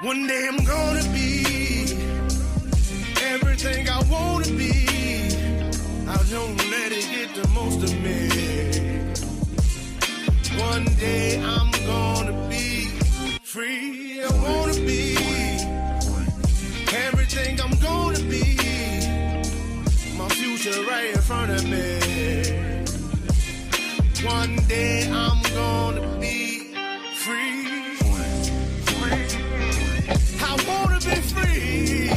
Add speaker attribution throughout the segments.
Speaker 1: One day I'm gonna be everything I wanna be. I don't let it get the most of me. One day I'm gonna be free. I wanna be everything I'm gonna be. My future right in front of me. One day I'm gonna be free. I wanna be free.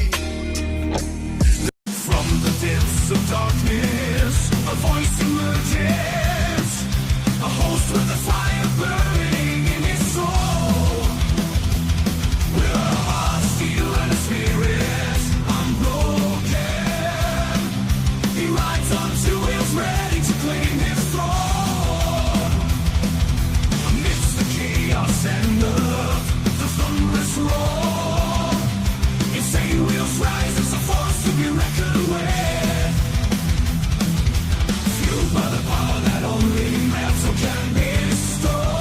Speaker 1: From the depths of darkness, a voice emerges. A host with a fire burning in his soul. With a heart steel and a spirit unbroken. He rides on two wheels ready to claim his throne. Amidst the chaos and the thunderous roar. Insane wheels rise as a force to be reckoned with. Fueled by the power that only metal can bestow.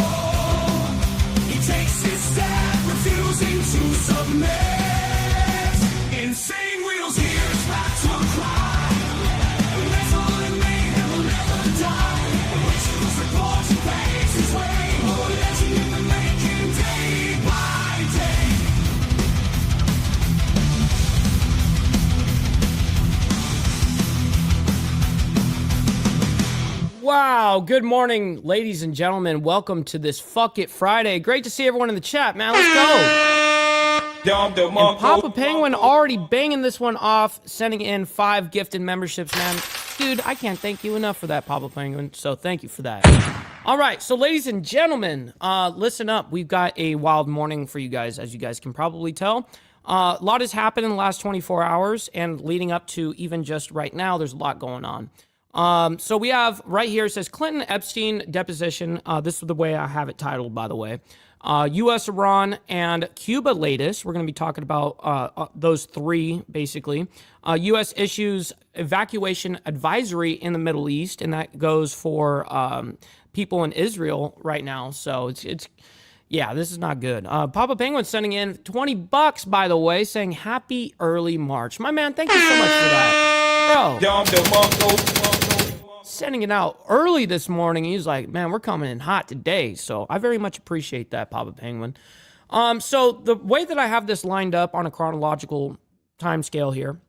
Speaker 1: He takes his stand, refusing to submit. Insane wheels hear his battle cry. Metal and mayhem will never die. Rituals report and paves his way. Oh, legend in the making, day by day.
Speaker 2: Wow, good morning, ladies and gentlemen. Welcome to this Fuck It Friday. Great to see everyone in the chat, man. Let's go. And Papa Penguin already banging this one off, sending in 5 gifted memberships, man. Dude, I can't thank you enough for that, Papa Penguin, so thank you for that. All right, so ladies and gentlemen, listen up. We've got a wild morning for you guys, as you guys can probably tell. A lot has happened in the last 24 hours, and leading up to even just right now, there's a lot going on. So we have right here, it says Clinton, Epstein, Deposition. This is the way I have it titled, by the way. U.S., Iran, and Cuba latest. We're going to be talking about those 3, basically. U.S. issues evacuation advisory in the Middle East, and that goes for people in Israel right now. So it's yeah, this is not good. Papa Penguin sending in $20, by the way, saying happy early March. My man, thank you so much for that. Bro. Sending it out early this morning. He's like, man, we're coming in hot today. So I very much appreciate that, Papa Penguin. So the way that I have this lined up on a chronological time scale here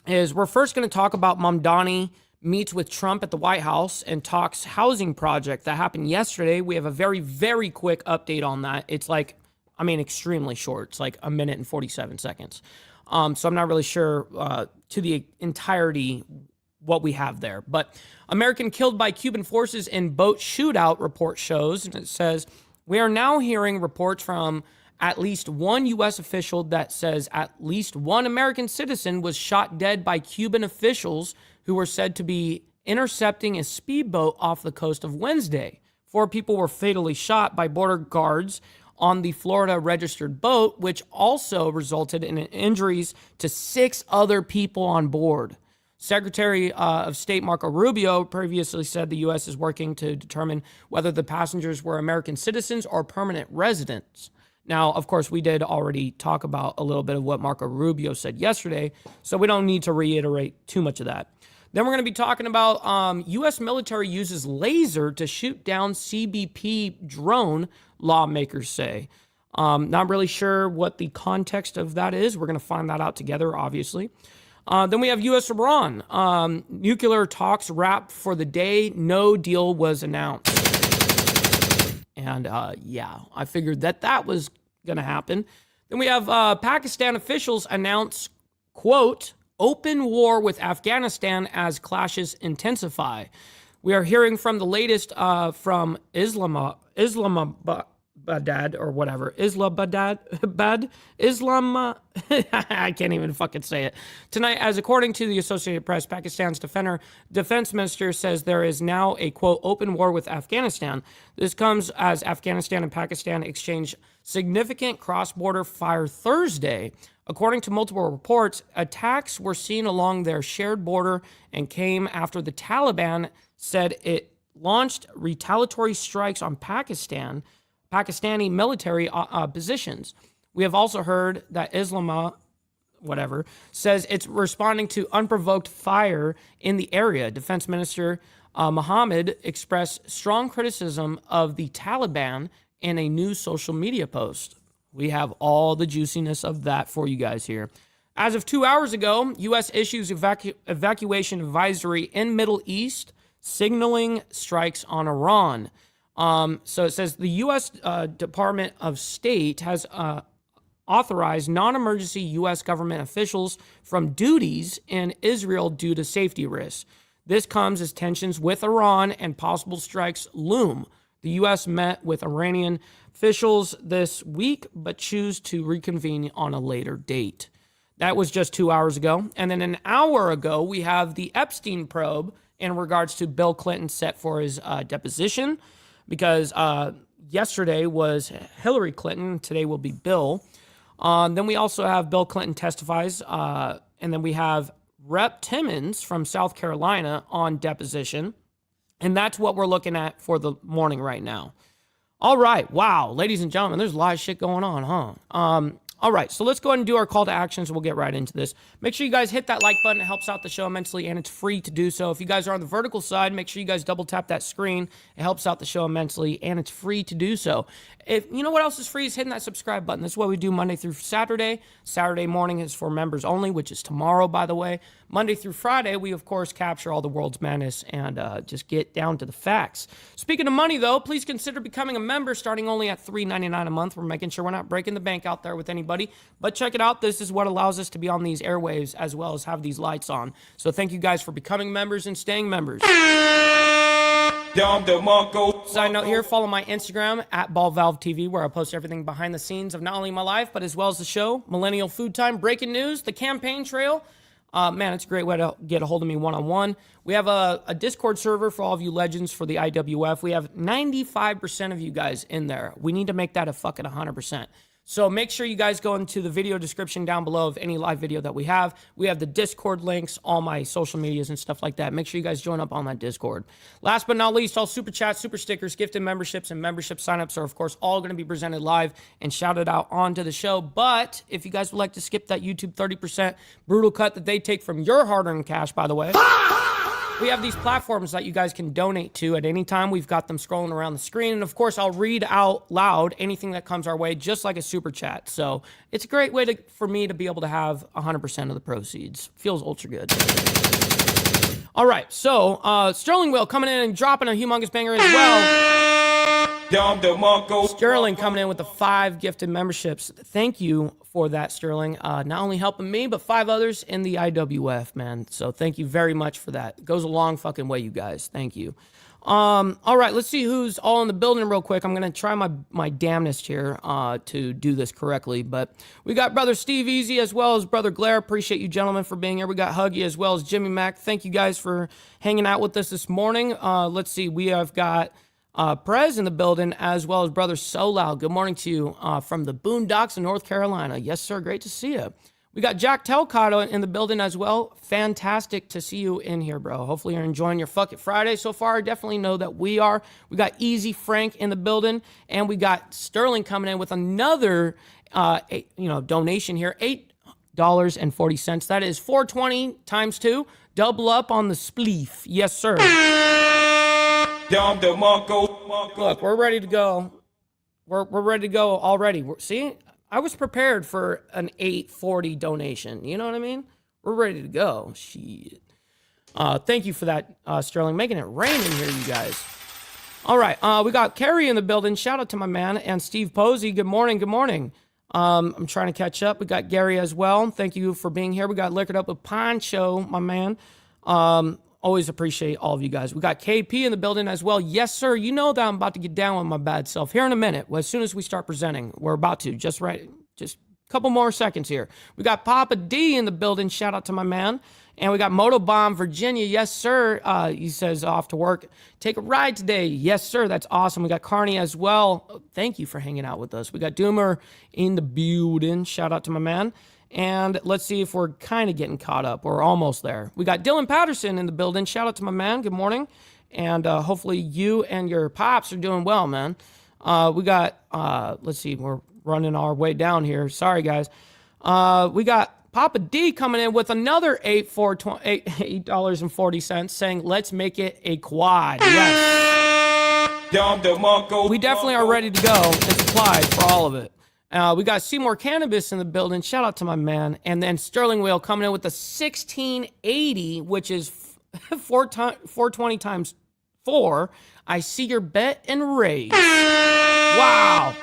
Speaker 2: is we're first going to talk about Mamdani meets with Trump at the White House and talks housing project that happened yesterday. We have a very, very quick update on that. It's like, I mean, extremely short. It's like 1 minute and 47 seconds. So I'm not really sure to the entirety what we have there. But American killed by Cuban forces in boat shootout, report shows. And it says, we are now hearing reports from at least one U.S. official that says at least one American citizen was shot dead by Cuban officials who were said to be intercepting a speedboat off the coast of Wednesday. 4 people were fatally shot by border guards on the Florida registered boat, which also resulted in injuries to 6 other people on board. Secretary of State Marco Rubio previously said the U.S. is working to determine whether the passengers were American citizens or permanent residents. Now, of course, we did already talk about a little bit of what Marco Rubio said yesterday, so we don't need to reiterate too much of that. Then we're going to be talking about U.S. military uses laser to shoot down CBP drone, lawmakers say. Not really sure what the context of that is. We're going to find that out together, obviously. Then we have U.S.-Iran. Nuclear talks wrapped for the day. No deal was announced. And yeah, I figured that was going to happen. Then we have Pakistan officials announce, quote, open war with Afghanistan as clashes intensify. We are hearing from the latest from Islamabad, or whatever, I can't even fucking say it. Tonight, as according to the Associated Press, Pakistan's defense minister says there is now a, quote, open war with Afghanistan. This comes as Afghanistan and Pakistan exchange significant cross-border fire Thursday. According to multiple reports, attacks were seen along their shared border and came after the Taliban said it launched retaliatory strikes on Pakistani military positions. We have also heard that says it's responding to unprovoked fire in the area. Defense Minister Mohammed expressed strong criticism of the Taliban in a new social media post. We have all the juiciness of that for you guys here. As of 2 hours ago, U.S. issues evacuation advisory in Middle East, signaling strikes on Iran. So it says the U.S. Department of State has authorized non-emergency U.S. government officials from duties in Israel due to safety risks. This comes as tensions with Iran and possible strikes loom. The U.S. met with Iranian officials this week, but choose to reconvene on a later date. That was just 2 hours ago. And then an hour ago, we have the Epstein probe in regards to Bill Clinton set for his deposition, because yesterday was Hillary Clinton, today will be Bill. Then we also have Bill Clinton testifies, and then we have Rep. Timmons from South Carolina on deposition. And that's what we're looking at for the morning right now. All right. Wow. Ladies and gentlemen, there's a lot of shit going on, huh? All right. So let's go ahead and do our call to actions. We'll get right into this. Make sure you guys hit that like button. It helps out the show immensely, and it's free to do so. If you guys are on the vertical side, make sure you guys double tap that screen. It helps out the show immensely, and it's free to do so. If you know what else is free is hitting that subscribe button. This is what we do Monday through Saturday. Saturday morning is for members only, which is tomorrow, by the way. Monday through Friday, we, of course, capture all the world's madness and just get down to the facts. Speaking of money, though, please consider becoming a member starting only at $3.99 a month. We're making sure we're not breaking the bank out there with anybody. But check it out. This is what allows us to be on these airwaves as well as have these lights on. So thank you guys for becoming members and staying members. Side note here, follow my Instagram at BallValveTV, where I post everything behind the scenes of not only my life, but as well as the show, Millennial Food Time, breaking news, the campaign trail. Man, it's a great way to get a hold of me one-on-one. We have a Discord server for all of you legends for the IWF. We have 95% of you guys in there. We need to make that a fucking 100%. So make sure you guys go into the video description down below of any live video that we have. We have the Discord links, all my social medias and stuff like that. Make sure you guys join up on that Discord. Last but not least, all super chats, super stickers, gifted memberships, and membership signups are, of course, all going to be presented live and shouted out onto the show. But if you guys would like to skip that YouTube 30% brutal cut that they take from your hard-earned cash, by the way, we have these platforms that you guys can donate to at any time. We've got them scrolling around the screen. And, of course, I'll read out loud anything that comes our way, just like a super chat. So it's a great way for me to be able to have 100% of the proceeds. Feels ultra good. All right. So Sterling Will coming in and dropping a humongous banger as well. Sterling coming in with the 5 gifted memberships. Thank you for that, Sterling. Not only helping me, but 5 others in the IWF, man. So thank you very much for that. It goes a long fucking way, you guys. Thank you. All right, let's see who's all in the building real quick. I'm going to try my damnedest here to do this correctly. But we got Brother Steve Easy as well as Brother Glare. Appreciate you gentlemen for being here. We got Huggy as well as Jimmy Mac. Thank you guys for hanging out with us this morning. Let's see, we have got Prez in the building, as well as Brother Solal. Good morning to you from the boondocks of North Carolina. Yes, sir. Great to see you. We got Jack Telcado in the building as well. Fantastic to see you in here, bro. Hopefully you're enjoying your Fuck It Friday so far. I definitely know that we are. We got Easy Frank in the building, and we got Sterling coming in with another donation here. $8.40. That is $4.20 times 2. Double up on the spleef. Yes, sir. Look, we're ready to go. We're ready to go already. See, I was prepared for an $8.40 donation. You know what I mean? We're ready to go. Shit. Thank you for that, Sterling. Making it rain in here, you guys. All right. We got Kerry in the building. Shout out to my man. And Steve Posey. Good morning. Good morning. I'm trying to catch up. We got Gary as well. Thank you for being here. We got Liquored Up with Poncho, my man. Always appreciate all of you guys. We got KP in the building as well. Yes, sir. You know that I'm about to get down with my bad self here in a minute. Well, as soon as we start presenting, we're about to. Just a couple more seconds here. We got Papa D in the building. Shout out to my man. And we got Motobomb Virginia. Yes, sir. He says off to work. Take a ride today. Yes, sir. That's awesome. We got Carney as well. Thank you for hanging out with us. We got Doomer in the building. Shout out to my man. And let's see if we're kind of getting caught up. We're almost there. We got Dylan Patterson in the building. Shout out to my man. Good morning. And hopefully you and your pops are doing well, man. We got, let's see, we're running our way down here. Sorry, guys. We got Papa D coming in with another $8.40 saying, let's make it a quad. Yes. We definitely are ready to go and supplied for all of it. We got Seymour Cannabis in the building. Shout out to my man. And then Sterling Whale coming in with a 1680, which is 420 times 4. I see your bet and raise. Wow.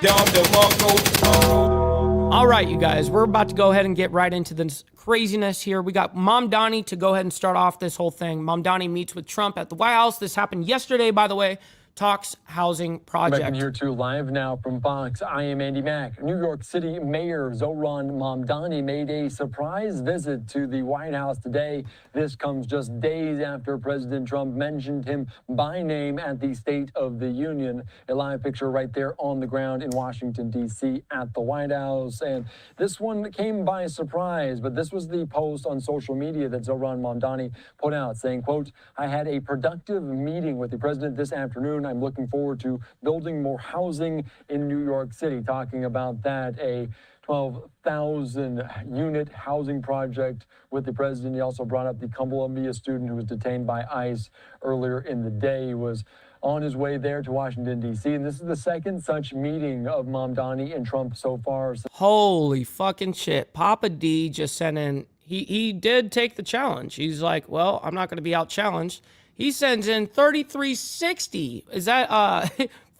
Speaker 2: All right, you guys, we're about to go ahead and get right into this craziness here. We got Mom Donnie to go ahead and start off this whole thing. Mom Donnie meets with Trump at the White House. This happened yesterday, by the way. Talks housing project.
Speaker 3: Back in here too, live now from Fox. I am Andy Mack. New York City Mayor Zohran Mamdani made a surprise visit to the White House today. This comes just days after President Trump mentioned him by name at the State of the Union. A live picture right there on the ground in Washington, D.C. at the White House. And this one came by surprise, but this was the post on social media that Zohran Mamdani put out saying, quote, I had a productive meeting with the president this afternoon. I'm looking forward to building more housing in New York City. Talking about that, a 12,000 unit housing project with the president. He also brought up the Columbia student who was detained by ICE earlier in the day. He was on his way there to Washington, D.C. And this is the second such meeting of Mamdani and Trump so far.
Speaker 2: Holy fucking shit. Papa D just sent in, he did take the challenge. He's like, well, I'm not going to be out challenged. He sends in 3360. Is that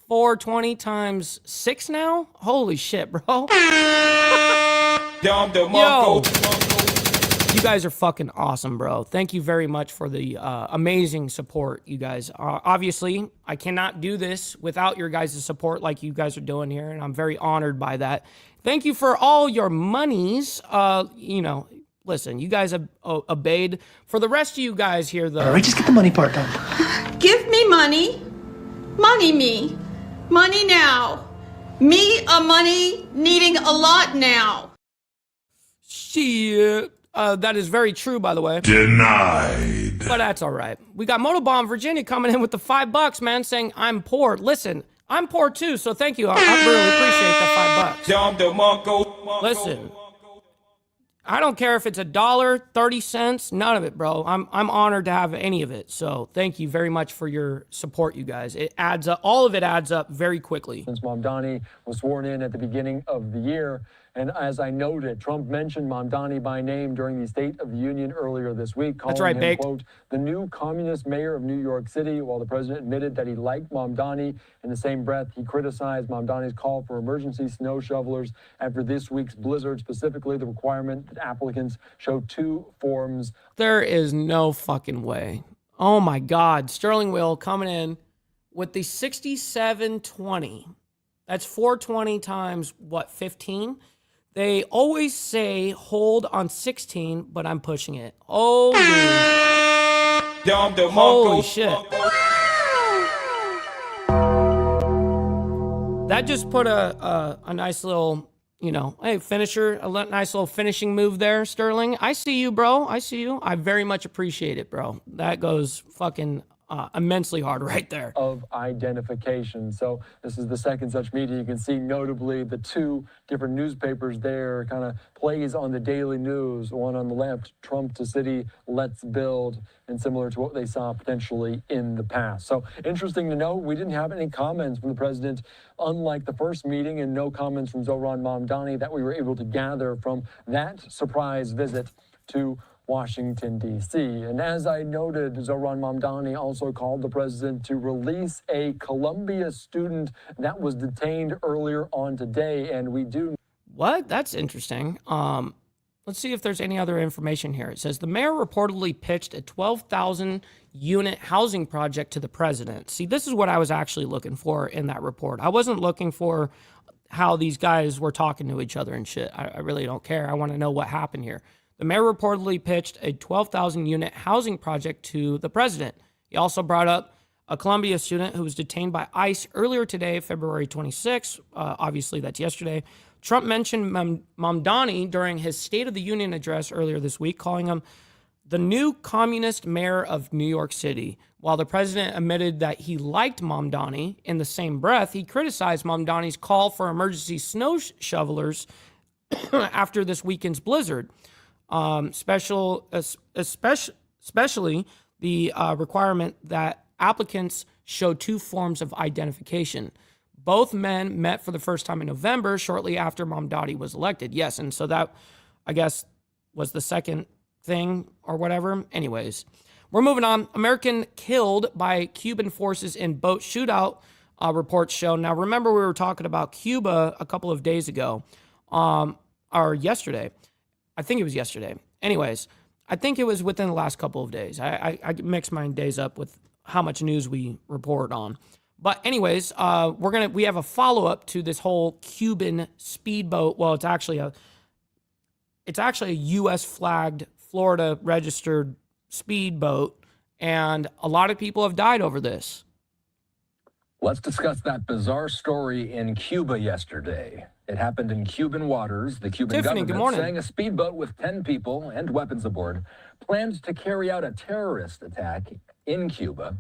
Speaker 2: 420 times 6 now? Holy shit, bro. Yo. You guys are fucking awesome, bro. Thank you very much for the amazing support, you guys. Obviously, I cannot do this without your guys' support like you guys are doing here, and I'm very honored by that. Thank you for all your monies. Listen, you guys have obeyed. For the rest of you guys here, though.
Speaker 4: All right, just get the money part done.
Speaker 5: Give me money. Money me. Money now. Me a money needing a lot now.
Speaker 2: Shit. That is very true, by the way.
Speaker 1: Denied.
Speaker 2: But that's all right. We got Motobomb Virginia coming in with the $5, man, saying, I'm poor. Listen, I'm poor too, so thank you. I really appreciate that $5. Listen. I don't care if it's $1, 30 cents, none of it, bro. I'm honored to have any of it. So thank you very much for your support, you guys. It adds up. All of it adds up very quickly.
Speaker 3: Since Mamdani was sworn in at the beginning of the year, and as I noted, Trump mentioned Mamdani by name during the State of the Union earlier this week, calling him, quote, the new communist mayor of New York City. While the president admitted that he liked Mamdani, in the same breath, he criticized Mamdani's call for emergency snow shovelers after this week's blizzard, specifically the requirement that applicants show 2 forms.
Speaker 2: There is no fucking way. Oh my God. Sterling Will coming in with the 6720. That's 420 times, what, 15? They always say hold on 16, but I'm pushing it. Oh, dude. Holy shit. That just put a nice little, hey, finisher, a nice little finishing move there, Sterling. I see you, bro. I see you. I very much appreciate it, bro. That goes fucking immensely hard right there.
Speaker 3: Of identification. So this is the second such meeting. You can see notably the 2 different newspapers there kind of plays on the daily news. One on the left, Trump to city, let's build, and similar to what they saw potentially in the past. So interesting to note, we didn't have any comments from the president, unlike the first meeting, and no comments from Zohran Mamdani that we were able to gather from that surprise visit to Washington, D.C. And as I noted, Zohran Mamdani also called the president to release a Columbia student that was detained earlier on today. And we do...
Speaker 2: What? That's interesting. Let's see if there's any other information here. It says the mayor reportedly pitched a 12,000 unit housing project to the president. See, this is what I was actually looking for in that report. I wasn't looking for how these guys were talking to each other and shit. I really don't care. I want to know what happened here. The mayor reportedly pitched a 12,000 unit housing project to the president. He also brought up a Columbia student who was detained by ICE earlier today, February 26th. Obviously, that's yesterday. Trump mentioned Mamdani during his State of the Union address earlier this week, calling him the new communist mayor of New York City. While the president admitted that he liked Mamdani, in the same breath, he criticized Mamdani's call for emergency snow shovelers after this weekend's blizzard, especially the requirement that applicants show two forms of identification. Both men met for the first time in November, shortly after Mamdani was elected. Yes, and so that, I guess, was the second thing or whatever. Anyways, we're moving on. American killed by Cuban forces in boat shootout, reports show. Now, remember we were talking about Cuba a couple of days ago, or yesterday. I think it was yesterday. Anyways, I think it was within the last couple of days. I mix my days up with how much news we report on. But anyways, we have a follow-up to this whole Cuban speedboat. Well, it's actually a U.S. flagged, Florida registered speedboat, and a lot of people have died over this.
Speaker 4: Let's discuss that bizarre story in Cuba yesterday. It happened in Cuban waters. The Cuban government saying a speedboat with 10 people and weapons aboard planned to carry out a terrorist attack in Cuba.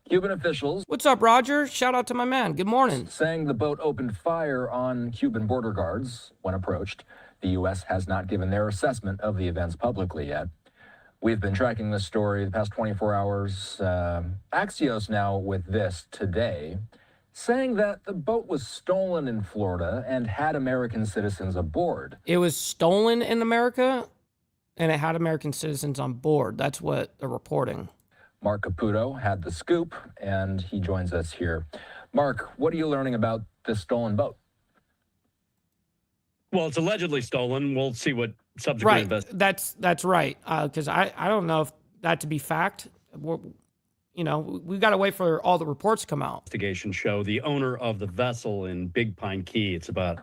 Speaker 4: Cuban officials...
Speaker 2: What's up, Roger? Shout out to my man. Good morning.
Speaker 4: ...saying the boat opened fire on Cuban border guards when approached. The U.S. has not given their assessment of the events publicly yet. We've been tracking this story the past 24 hours. Axios now with this today, saying that the boat was stolen in Florida and had American citizens aboard.
Speaker 2: It was stolen in America, and it had American citizens on board. That's what they're reporting.
Speaker 4: Mark Caputo had the scoop, and he joins us here. Mark, what are you learning about this stolen boat?
Speaker 6: Well, it's allegedly stolen. We'll see what subsequent
Speaker 2: investigation. That's right. Because I don't know if that to be fact. We've got to wait for all the reports to come out.
Speaker 6: Investigation show the owner of the vessel in Big Pine Key, it's about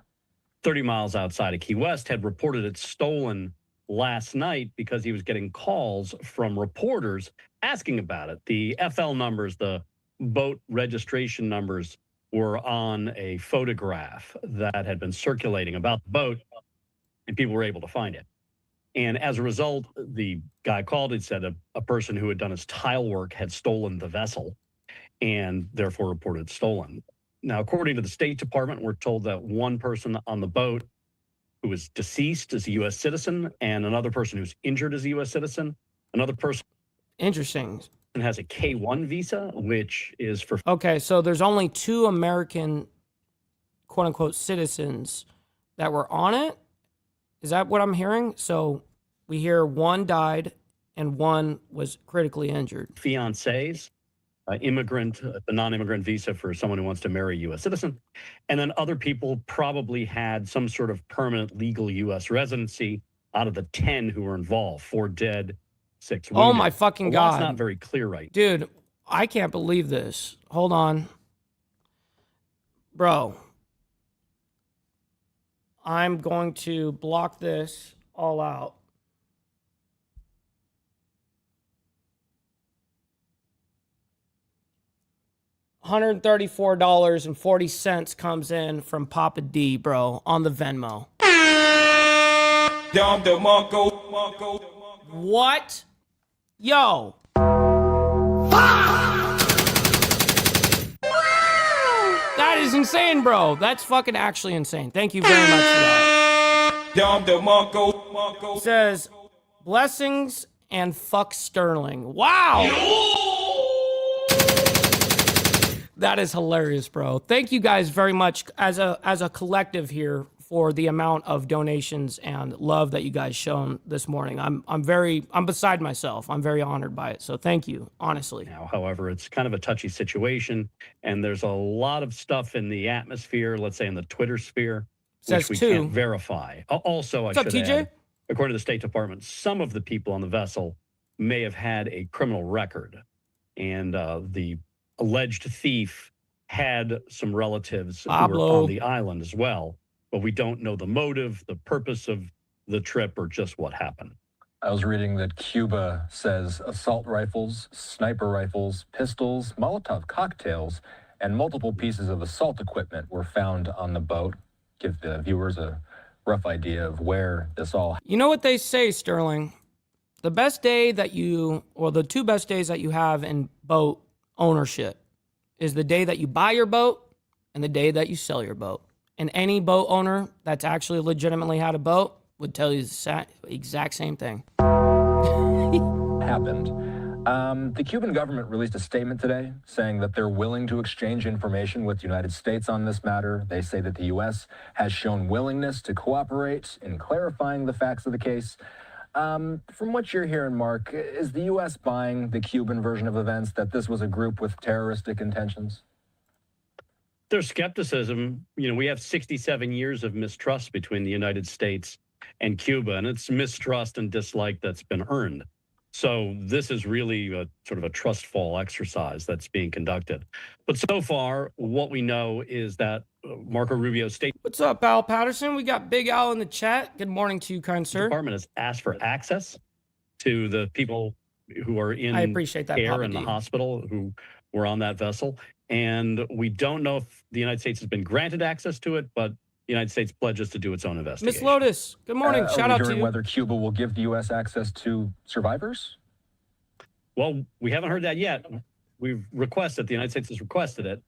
Speaker 6: 30 miles outside of Key West, had reported it stolen last night because he was getting calls from reporters asking about it. The FL numbers, the boat registration numbers, were on a photograph that had been circulating about the boat, and people were able to find it. And as a result, the guy called and said a person who had done his tile work had stolen the vessel and therefore reported stolen. Now, according to the State Department, we're told that one person on the boat who was deceased is a U.S. citizen, and another person who's injured is a U.S. citizen. Another person
Speaker 2: Interesting.
Speaker 6: has a K-1 visa, which is for...
Speaker 2: Okay, so there's only 2 American, quote-unquote, citizens that were on it? Is that what I'm hearing? So we hear 1 died and 1 was critically injured.
Speaker 6: Fiancés, immigrant, the non-immigrant visa for someone who wants to marry a U.S. citizen. And then other people probably had some sort of permanent legal U.S. residency out of the 10 who were involved. 4 dead, 6 wounded.
Speaker 2: Oh, my fucking God.
Speaker 6: It's not very clear right.
Speaker 2: Dude, I can't believe this. Hold on. Bro. I'm going to block this all out. $134.40 comes in from Papa D, bro, on the Venmo. What? Yo. That is insane, bro. That's fucking actually insane. Thank you very much for that. It says, blessings and fuck Sterling. Wow. That is hilarious, bro. Thank you guys very much as a collective here for the amount of donations and love that you guys shown this morning. I'm beside myself. I'm very honored by it. So thank you, honestly.
Speaker 6: Now, however, it's kind of a touchy situation, and there's a lot of stuff in the atmosphere, let's say in the Twitter sphere, which we can't verify. Also, I should add, according to the State Department, some of the people on the vessel may have had a criminal record, and the alleged thief had some relatives who were on the island as well, but we don't know the motive, the purpose of the trip, or just what happened.
Speaker 4: I was reading that Cuba says assault rifles, sniper rifles, pistols, Molotov cocktails, and multiple pieces of assault equipment were found on the boat. Give the viewers a rough idea of where this all...
Speaker 2: You know what they say, Sterling? The best day that you, or the 2 best days that you have in boat ownership is the day that you buy your boat and the day that you sell your boat. And any boat owner that's actually legitimately had a boat would tell you the exact same thing.
Speaker 4: Happened. The Cuban government released a statement today saying that they're willing to exchange information with the United States on this matter. They say that the U.S. has shown willingness to cooperate in clarifying the facts of the case. From what you're hearing, Mark, is the U.S. buying the Cuban version of events, that this was a group with terroristic intentions?
Speaker 6: There's skepticism. You know, we have 67 years of mistrust between the United States and Cuba, and it's mistrust and dislike that's been earned. So this is really a sort of a trust fall exercise that's being conducted. But so far, what we know is that Marco Rubio's State
Speaker 2: What's up, Al Patterson? We got Big Al in the chat. Good morning to you, kind sir.
Speaker 6: Department has asked for access to the people who are in
Speaker 2: I appreciate that,
Speaker 6: care
Speaker 2: Papa
Speaker 6: in the
Speaker 2: D.
Speaker 6: hospital who were on that vessel. And we don't know if the United States has been granted access to it, but the United States pledges to do its own investigation.
Speaker 2: Miss Lotus, good morning. Shout out to you.
Speaker 4: Whether Cuba will give the U.S. access to survivors?
Speaker 6: Well, we haven't heard that yet. We've requested, the United States has requested it.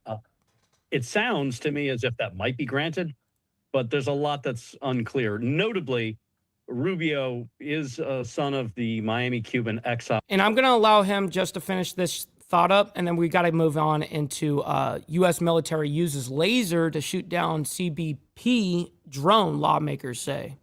Speaker 6: It sounds to me as if that might be granted, but there's a lot that's unclear. Notably, Rubio is a son of the Miami Cuban exile.
Speaker 2: And I'm going to allow him just to finish this thought up, and then we got to move on into U.S. military uses laser to shoot down CBP drone, lawmakers say.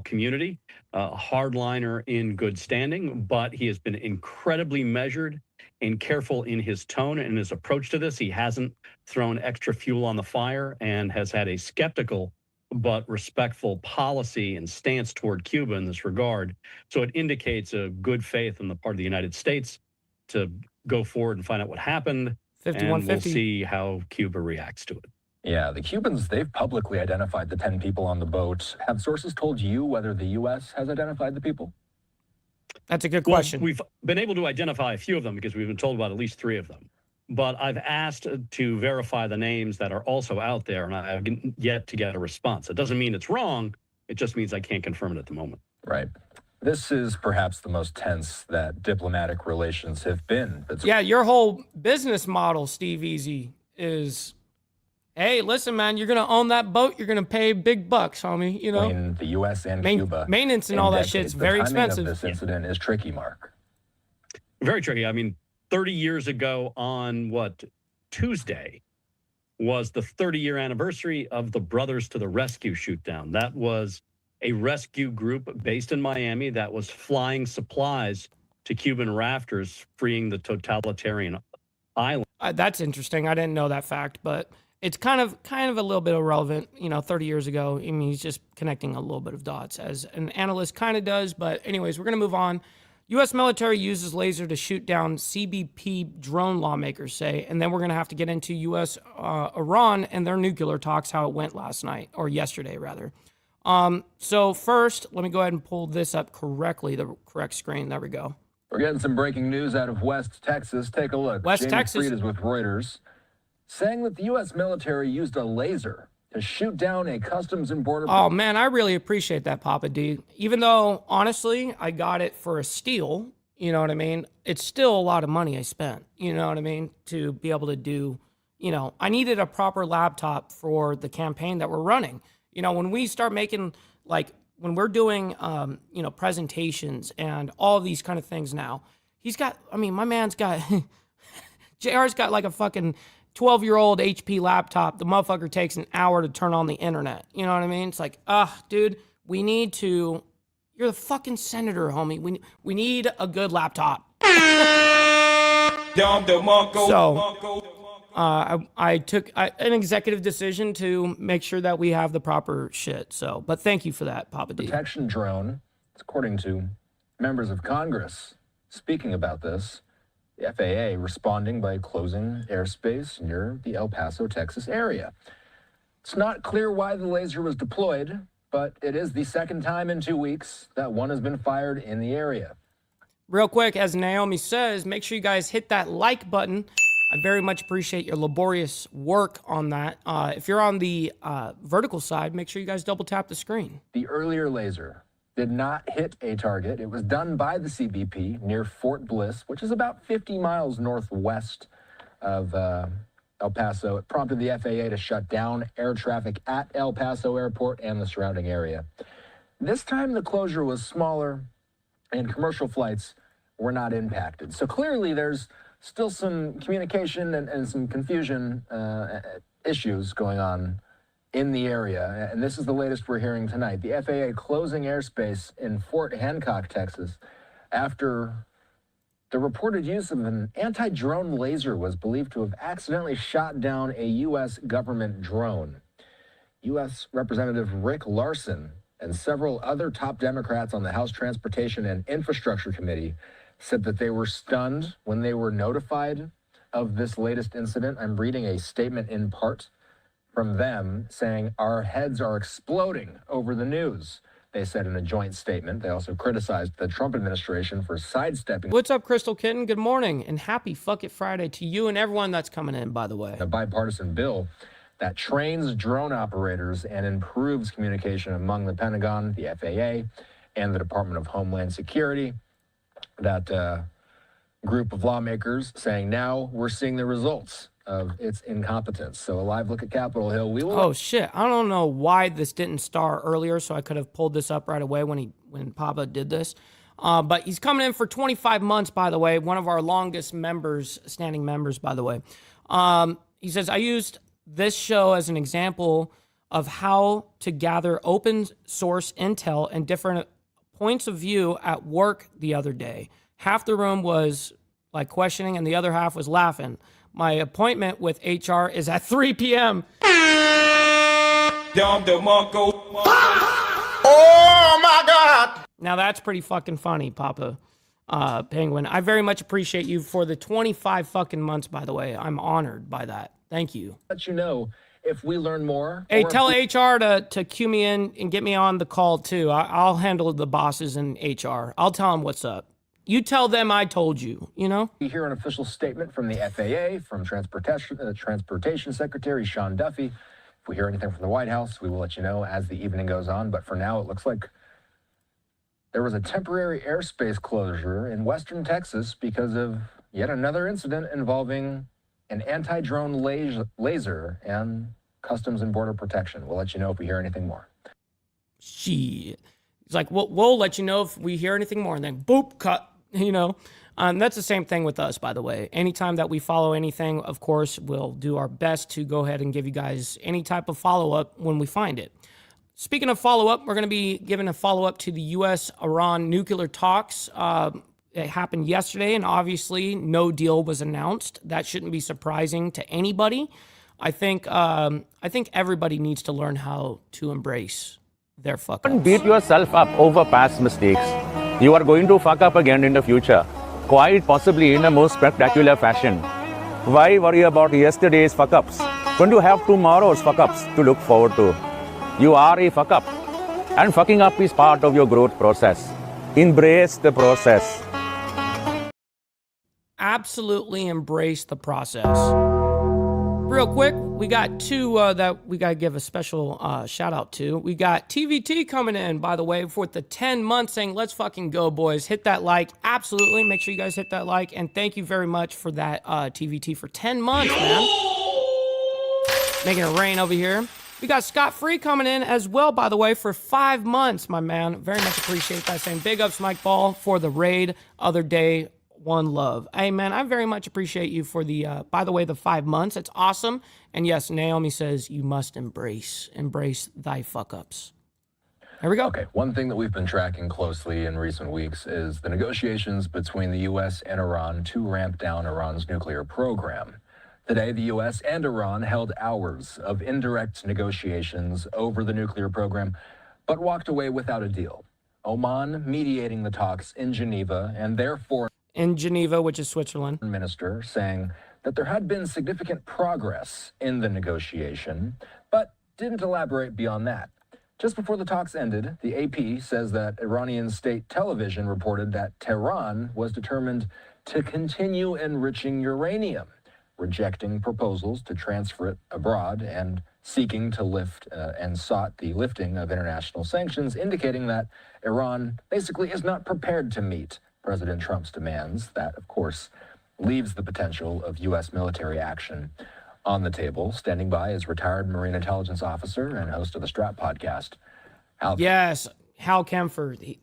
Speaker 6: Community, hardliner in good standing, but he has been incredibly measured and careful in his tone and his approach to this. He hasn't thrown extra fuel on the fire and has had a skeptical but respectful policy and stance toward Cuba in this regard. So it indicates a good faith on the part of the United States to go forward and find out what happened, and we'll see how Cuba reacts to it.
Speaker 4: Yeah, the Cubans, they've publicly identified the 10 people on the boat. Have sources told you whether the U.S. has identified the people?
Speaker 2: That's a good question.
Speaker 6: Well, we've been able to identify a few of them because we've been told about at least 3 of them. But I've asked to verify the names that are also out there, and I have yet to get a response. It doesn't mean it's wrong. It just means I can't confirm it at the moment.
Speaker 4: Right. This is perhaps the most tense that diplomatic relations have been.
Speaker 2: Yeah, your whole business model, Steve Easy, is, hey, listen, man, you're going to own that boat. You're going to pay big bucks, homie. You know,
Speaker 4: between the U.S. and Cuba.
Speaker 2: Maintenance and all that shit's very expensive.
Speaker 4: The timing of this incident is tricky, Mark.
Speaker 6: Very tricky. I mean, 30 years ago on Tuesday was the 30-year anniversary of the Brothers to the Rescue shootdown. That was a rescue group based in Miami that was flying supplies to Cuban rafters, freeing the totalitarian island.
Speaker 2: That's interesting. I didn't know that fact, but it's kind of a little bit irrelevant. 30 years ago. I mean, he's just connecting a little bit of dots, as an analyst kind of does. But anyways, we're going to move on. U.S. military uses laser to shoot down CBP drone, lawmakers say. And then we're going to have to get into U.S. Iran and their nuclear talks, how it went last night, or yesterday, rather. So first, let me go ahead and pull this up correctly, the correct screen. There we go.
Speaker 4: We're getting some breaking news out of West Texas. Take a look.
Speaker 2: West
Speaker 4: Jamie
Speaker 2: Texas
Speaker 4: Freed is with Reuters, saying that the U.S. military used a laser to shoot down a Customs and Border...
Speaker 2: Oh, man, I really appreciate that, Papa D. Even though, honestly, I got it for a steal, you know what I mean? It's still a lot of money I spent, you know what I mean? To be able to do, I needed a proper laptop for the campaign that we're running. When we start making, when we're doing, presentations and all of these kind of things now, my man's got, JR's got like a fucking 12-year-old HP laptop. The motherfucker takes an hour to turn on the internet. You know what I mean? It's like, dude, we need to, you're the fucking senator, homie. We need a good laptop. So, I took an executive decision to make sure that we have the proper shit. So, but thank you for that, Papa D.
Speaker 4: Protection drone, according to members of Congress speaking about this, the FAA responding by closing airspace near the El Paso, Texas area. It's not clear why the laser was deployed, but it is the second time in 2 weeks that one has been fired in the area.
Speaker 2: Real quick, as Naomi says, make sure you guys hit that like button. I very much appreciate your laborious work on that. If you're on the vertical side, make sure you guys double tap the screen.
Speaker 4: The earlier laser did not hit a target. It was done by the CBP near Fort Bliss, which is about 50 miles northwest of El Paso. It prompted the FAA to shut down air traffic at El Paso Airport and the surrounding area. This time, the closure was smaller, and commercial flights were not impacted. So clearly, there's still some communication and some confusion issues going on in the area. And this is the latest we're hearing tonight. The FAA closing airspace in Fort Hancock, Texas, after the reported use of an anti-drone laser was believed to have accidentally shot down a U.S. government drone. U.S. Representative Rick Larson and several other top Democrats on the House Transportation and Infrastructure Committee said that they were stunned when they were notified of this latest incident. I'm reading a statement in part from them saying, "Our heads are exploding over the news," they said in a joint statement. They also criticized the Trump administration for sidestepping.
Speaker 2: What's up, Crystal Kitten? Good morning, and happy Fuck It Friday to you and everyone that's coming in, by the way.
Speaker 4: A bipartisan bill that trains drone operators and improves communication among the Pentagon, the FAA, and the Department of Homeland Security. That group of lawmakers saying now we're seeing the results of its incompetence. So a live look at Capitol Hill. We will.
Speaker 2: Oh shit! I don't know why this didn't start earlier, so I could have pulled this up right away when Papa did this. But he's coming in for 25 months, by the way. One of our longest standing members, by the way. He says, I used this show as an example of how to gather open source intel and different points of view at work the other day. Half the room was like questioning and the other half was laughing. My appointment with HR is at 3 p.m.
Speaker 1: Oh my God!
Speaker 2: Now that's pretty fucking funny, Papa Penguin. I very much appreciate you for the 25 fucking months, by the way. I'm honored by that. Thank you.
Speaker 4: Let you know if we learn more.
Speaker 2: Hey, tell HR to cue me in and get me on the call too. I'll handle the bosses in HR. I'll tell them what's up. You tell them I told you, you know?
Speaker 4: We hear an official statement from the FAA, from Transportation Secretary Sean Duffy. If we hear anything from the White House, we will let you know as the evening goes on. But for now, it looks like there was a temporary airspace closure in western Texas because of yet another incident involving an anti-drone laser and Customs and Border Protection. We'll let you know if we hear anything more.
Speaker 2: Shit. It's like, we'll let you know if we hear anything more. And then, boop, cut, you know. That's the same thing with us, by the way. Anytime that we follow anything, of course, we'll do our best to go ahead and give you guys any type of follow-up when we find it. Speaking of follow-up, we're going to be giving a follow-up to the U.S.-Iran nuclear talks. It happened yesterday, and obviously no deal was announced. That shouldn't be surprising to anybody. I think everybody needs to learn how to embrace their fuck ups.
Speaker 7: Don't beat yourself up over past mistakes. You are going to fuck up again in the future, quite possibly in a most spectacular fashion. Why worry about yesterday's fuck ups when you have tomorrow's fuck ups to look forward to? You are a fuck up, and fucking up is part of your growth process. Embrace the process.
Speaker 2: Absolutely embrace the process. Real quick, we got two that we got to give a special shout out to. We got TVT coming in, by the way, for the 10 months saying, let's fucking go, boys. Hit that like. Absolutely. Make sure you guys hit that like. And thank you very much for that TVT for 10 months, man. Making it rain over here. We got Scott Free coming in as well, by the way, for 5 months, my man. Very much appreciate that. Saying big ups, Mike Ball, for the raid other day. One love. Hey, man, I very much appreciate you for the, by the way, the 5 months. It's awesome. And yes, Naomi says you must embrace thy fuck ups. Here we go.
Speaker 4: Okay, one thing that we've been tracking closely in recent weeks is the negotiations between the U.S. and Iran to ramp down Iran's nuclear program. Today, the U.S. and Iran held hours of indirect negotiations over the nuclear program, but walked away without a deal. Oman mediating the talks in Geneva, and therefore
Speaker 2: in Geneva, which is Switzerland.
Speaker 4: Minister saying that there had been significant progress in the negotiation, but didn't elaborate beyond that. Just before the talks ended, the AP says that Iranian state television reported that Tehran was determined to continue enriching uranium, rejecting proposals to transfer it abroad and seeking to lift and sought the lifting of international sanctions, indicating that Iran basically is not prepared to meet President Trump's demands. That, of course, leaves the potential of U.S. military action on the table. Standing by is retired Marine intelligence officer and host of the Strap podcast, Hal.
Speaker 2: Yes, Hal Kempfert.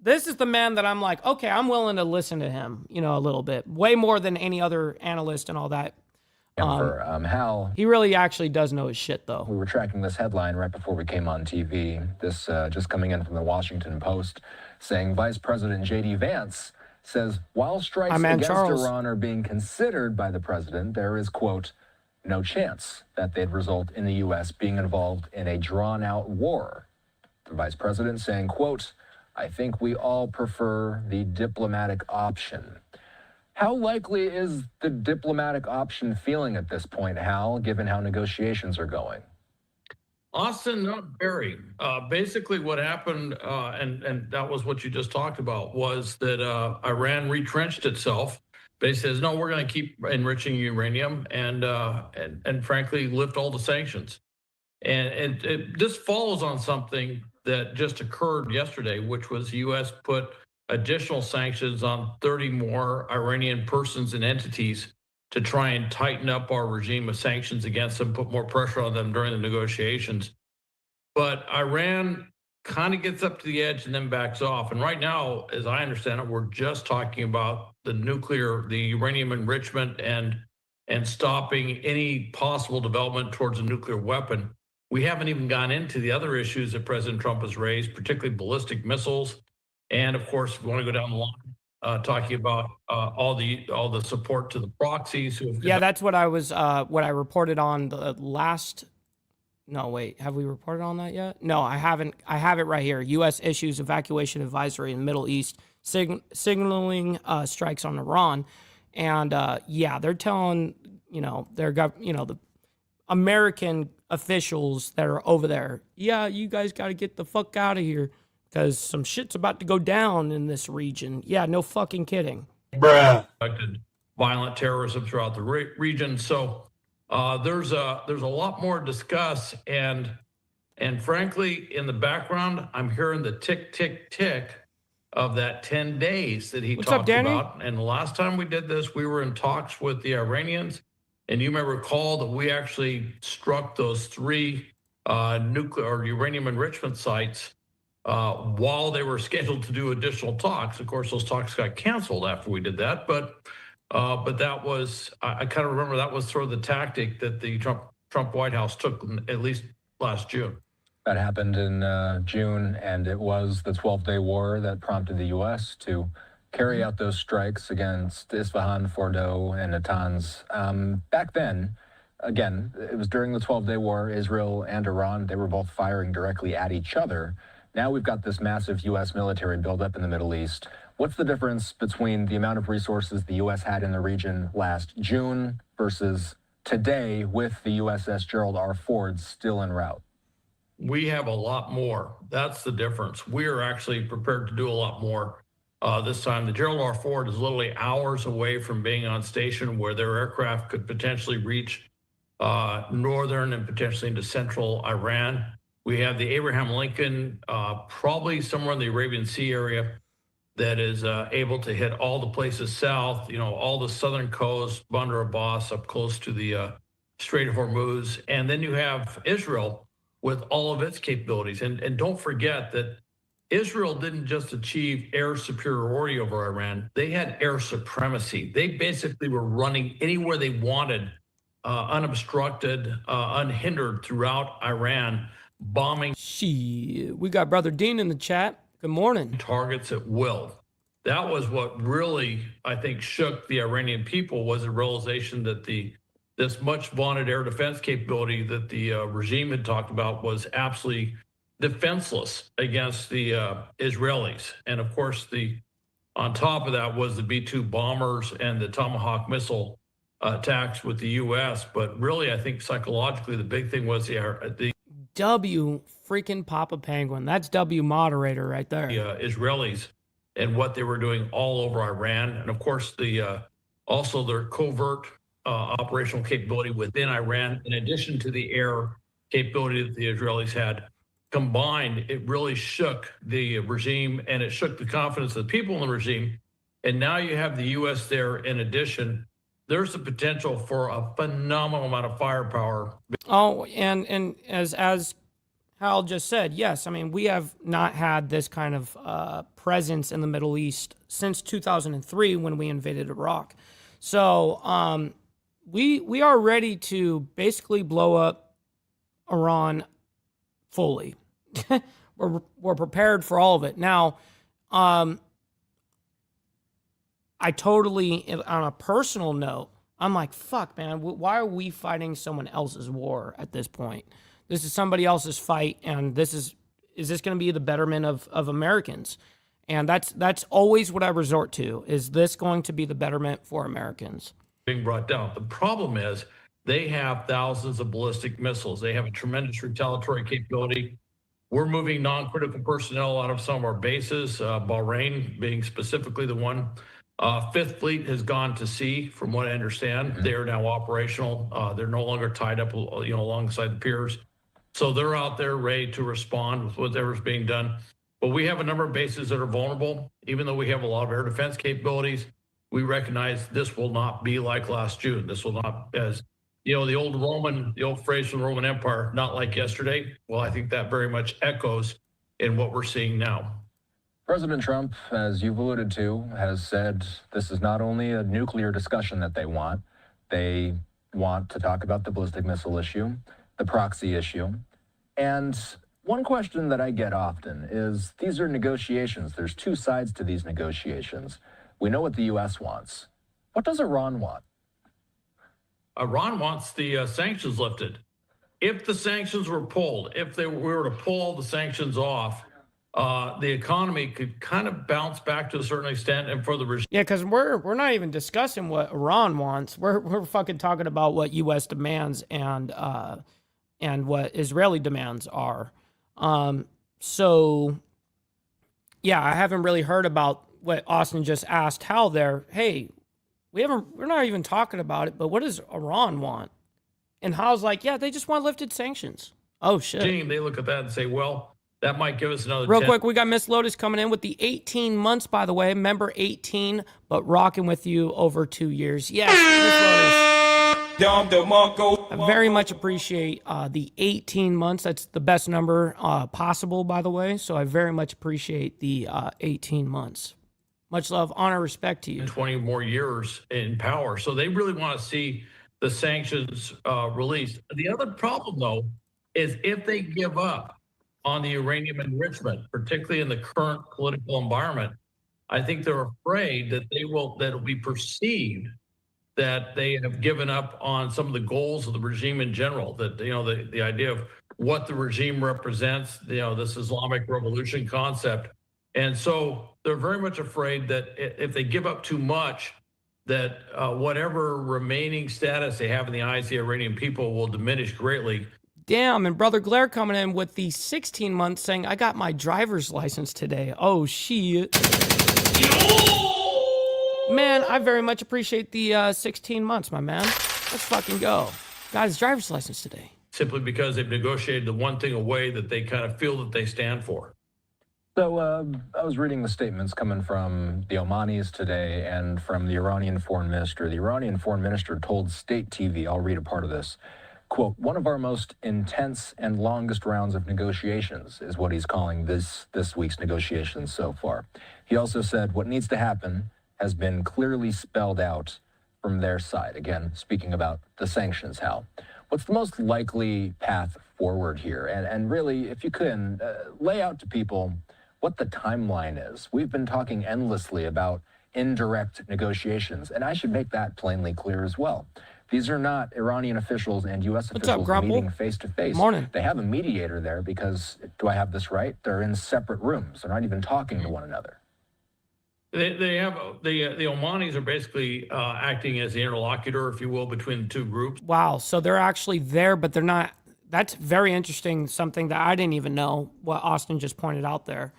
Speaker 2: This is the man that I'm like, okay, I'm willing to listen to him, a little bit. Way more than any other analyst and all that.
Speaker 4: Hal.
Speaker 2: He really actually does know his shit, though.
Speaker 4: We were tracking this headline right before we came on TV. This just coming in from the Washington Post, saying Vice President J.D. Vance says while strikes against Iran are being considered by the president, there is, quote, no chance that they'd result in the U.S. being involved in a drawn-out war. The vice president saying, quote, I think we all prefer the diplomatic option. How likely is the diplomatic option feeling at this point, Hal, given how negotiations are going?
Speaker 8: Austin, not very. Basically what happened, and that was what you just talked about, was that Iran retrenched itself. Basically says, no, we're going to keep enriching uranium and frankly, lift all the sanctions. And this follows on something that just occurred yesterday, which was the U.S. put additional sanctions on 30 more Iranian persons and entities to try and tighten up our regime of sanctions against them, put more pressure on them during the negotiations. But Iran kind of gets up to the edge and then backs off. And right now, as I understand it, we're just talking about the uranium enrichment and stopping any possible development towards a nuclear weapon. We haven't even gone into the other issues that President Trump has raised, particularly ballistic missiles. And of course, we want to go down the line, talking about all the support to the proxies.
Speaker 2: That's what I was, what I reported on the last. No, wait, have we reported on that yet? No, I haven't. I have it right here. U.S. issues evacuation advisory in the Middle East, signaling strikes on Iran, and they're telling the American officials that are over there, you guys got to get the fuck out of here because some shit's about to go down in this region. Yeah, no fucking kidding.
Speaker 8: Bruh. Violent terrorism throughout the region. So there's a lot more to discuss. And frankly, in the background, I'm hearing the tick, tick, tick of that 10 days that he talked about. And the last time we did this, we were in talks with the Iranians. And you may recall that we actually struck those 3 nuclear or uranium enrichment sites while they were scheduled to do additional talks. Of course, those talks got canceled after we did that. But that was, I kind of remember that was sort of the tactic that the Trump White House took at least last June.
Speaker 4: That happened in June, and it was the 12-day war that prompted the U.S. to carry out those strikes against Isfahan, Fordow, and Natanz. Back then, again, it was during the 12-day war, Israel and Iran, they were both firing directly at each other. Now we've got this massive U.S. military buildup in the Middle East. What's the difference between the amount of resources the U.S. had in the region last June versus today with the USS Gerald R. Ford still en route?
Speaker 8: We have a lot more. That's the difference. We are actually prepared to do a lot more. This time, the Gerald R. Ford is literally hours away from being on station where their aircraft could potentially reach northern and potentially into central Iran. We have the Abraham Lincoln, probably somewhere in the Arabian Sea area, that is able to hit all the places south, all the southern coast, Bandar Abbas, up close to the Strait of Hormuz. And then you have Israel with all of its capabilities. And don't forget that Israel didn't just achieve air superiority over Iran. They had air supremacy. They basically were running anywhere they wanted, unobstructed, unhindered throughout Iran, bombing.
Speaker 2: Shit, we got Brother Dean in the chat. Good morning.
Speaker 8: Targets at will. That was what really, I think, shook the Iranian people, was the realization that this much vaunted air defense capability that the regime had talked about was absolutely defenseless against the Israelis. And of course, on top of that was the B-2 bombers and the Tomahawk missile attacks with the U.S. But really, I think psychologically, the big thing was the
Speaker 2: W freaking Papa Penguin. That's W moderator right there.
Speaker 8: Israelis and what they were doing all over Iran. And of course, also their covert operational capability within Iran, in addition to the air capability that the Israelis had. Combined, it really shook the regime, and it shook the confidence of the people in the regime. and now you have the U.S. there in addition, there's the potential for a phenomenal amount of firepower.
Speaker 2: Oh, and as Hal just said, yes, I mean, we have not had this kind of presence in the Middle East since 2003 when we invaded Iraq. So we are ready to basically blow up Iran fully. We're prepared for all of it. Now, I totally, on a personal note, I'm like, fuck, man, why are we fighting someone else's war at this point? This is somebody else's fight, and this is this going to be the betterment of Americans? And that's always what I resort to. Is this going to be the betterment for Americans?
Speaker 8: Being brought down. The problem is they have thousands of ballistic missiles. They have a tremendous retaliatory capability. We're moving non-critical personnel out of some of our bases, Bahrain being specifically the one. Fifth Fleet has gone to sea, from what I understand. They are now operational. They're no longer tied up, alongside the piers. So they're out there ready to respond with whatever's being done. But we have a number of bases that are vulnerable. Even though we have a lot of air defense capabilities, we recognize this will not be like last June. This will not, as the old phrase from the Roman Empire, not like yesterday. Well, I think that very much echoes in what we're seeing now.
Speaker 4: President Trump, as you've alluded to, has said this is not only a nuclear discussion that they want to talk about the ballistic missile issue, the proxy issue. And one question that I get often is, these are negotiations. There's two sides to these negotiations. We know what the U.S. wants. What does Iran want?
Speaker 8: Iran wants the sanctions lifted. If the sanctions were pulled, if we were to pull all the sanctions off, the economy could kind of bounce back to a certain extent, and for the regime.
Speaker 2: Yeah, because we're not even discussing what Iran wants. We're fucking talking about what U.S. demands and what Israeli demands are. So yeah, I haven't really heard about what Austin just asked Hal there. Hey, we're not even talking about it, but what does Iran want? And Hal's like, yeah, they just want lifted sanctions. Oh shit.
Speaker 8: They look at that and say, well, that might give us another
Speaker 2: Real quick, we got Miss Lotus coming in with the 18 months, by the way. Member 18, but rocking with you over 2 years. Yes, Miss Lotus. I very much appreciate the 18 months. That's the best number possible, by the way. So I very much appreciate the 18 months. Much love, honor, respect to you.
Speaker 8: 20 more years in power. So they really want to see the sanctions released. The other problem, though, is if they give up on the uranium enrichment, particularly in the current political environment, I think they're afraid that that'll be perceived that they have given up on some of the goals of the regime in general, that, the idea of what the regime represents, this Islamic revolution concept. And so they're very much afraid that if they give up too much, that whatever remaining status they have in the eyes of the Iranian people will diminish greatly.
Speaker 2: Damn, and Brother Glare coming in with the 16 months saying, I got my driver's license today. Oh, shit. Man, I very much appreciate the 16 months, my man. Let's fucking go. Got his driver's license today.
Speaker 8: Simply because they've negotiated the one thing away that they kind of feel that they stand for.
Speaker 4: So I was reading the statements coming from the Omanis today and from the Iranian foreign minister. The Iranian foreign minister told state TV, I'll read a part of this, quote, one of our most intense and longest rounds of negotiations is what he's calling this week's negotiations so far. He also said what needs to happen has been clearly spelled out from their side. Again, speaking about the sanctions, Hal. What's the most likely path forward here? And really, if you can, lay out to people what the timeline is. We've been talking endlessly about indirect negotiations, and I should make that plainly clear as well. These are not Iranian officials and U.S. officials meeting face-to-face.
Speaker 2: Morning.
Speaker 4: They have a mediator there because, do I have this right? They're in separate rooms. They're not even talking to one another.
Speaker 8: They have the Omanis are basically acting as the interlocutor, if you will, between the two groups.
Speaker 2: Wow, so they're actually there, but they're not. That's very interesting. Something that I didn't even know, what Austin just pointed out there,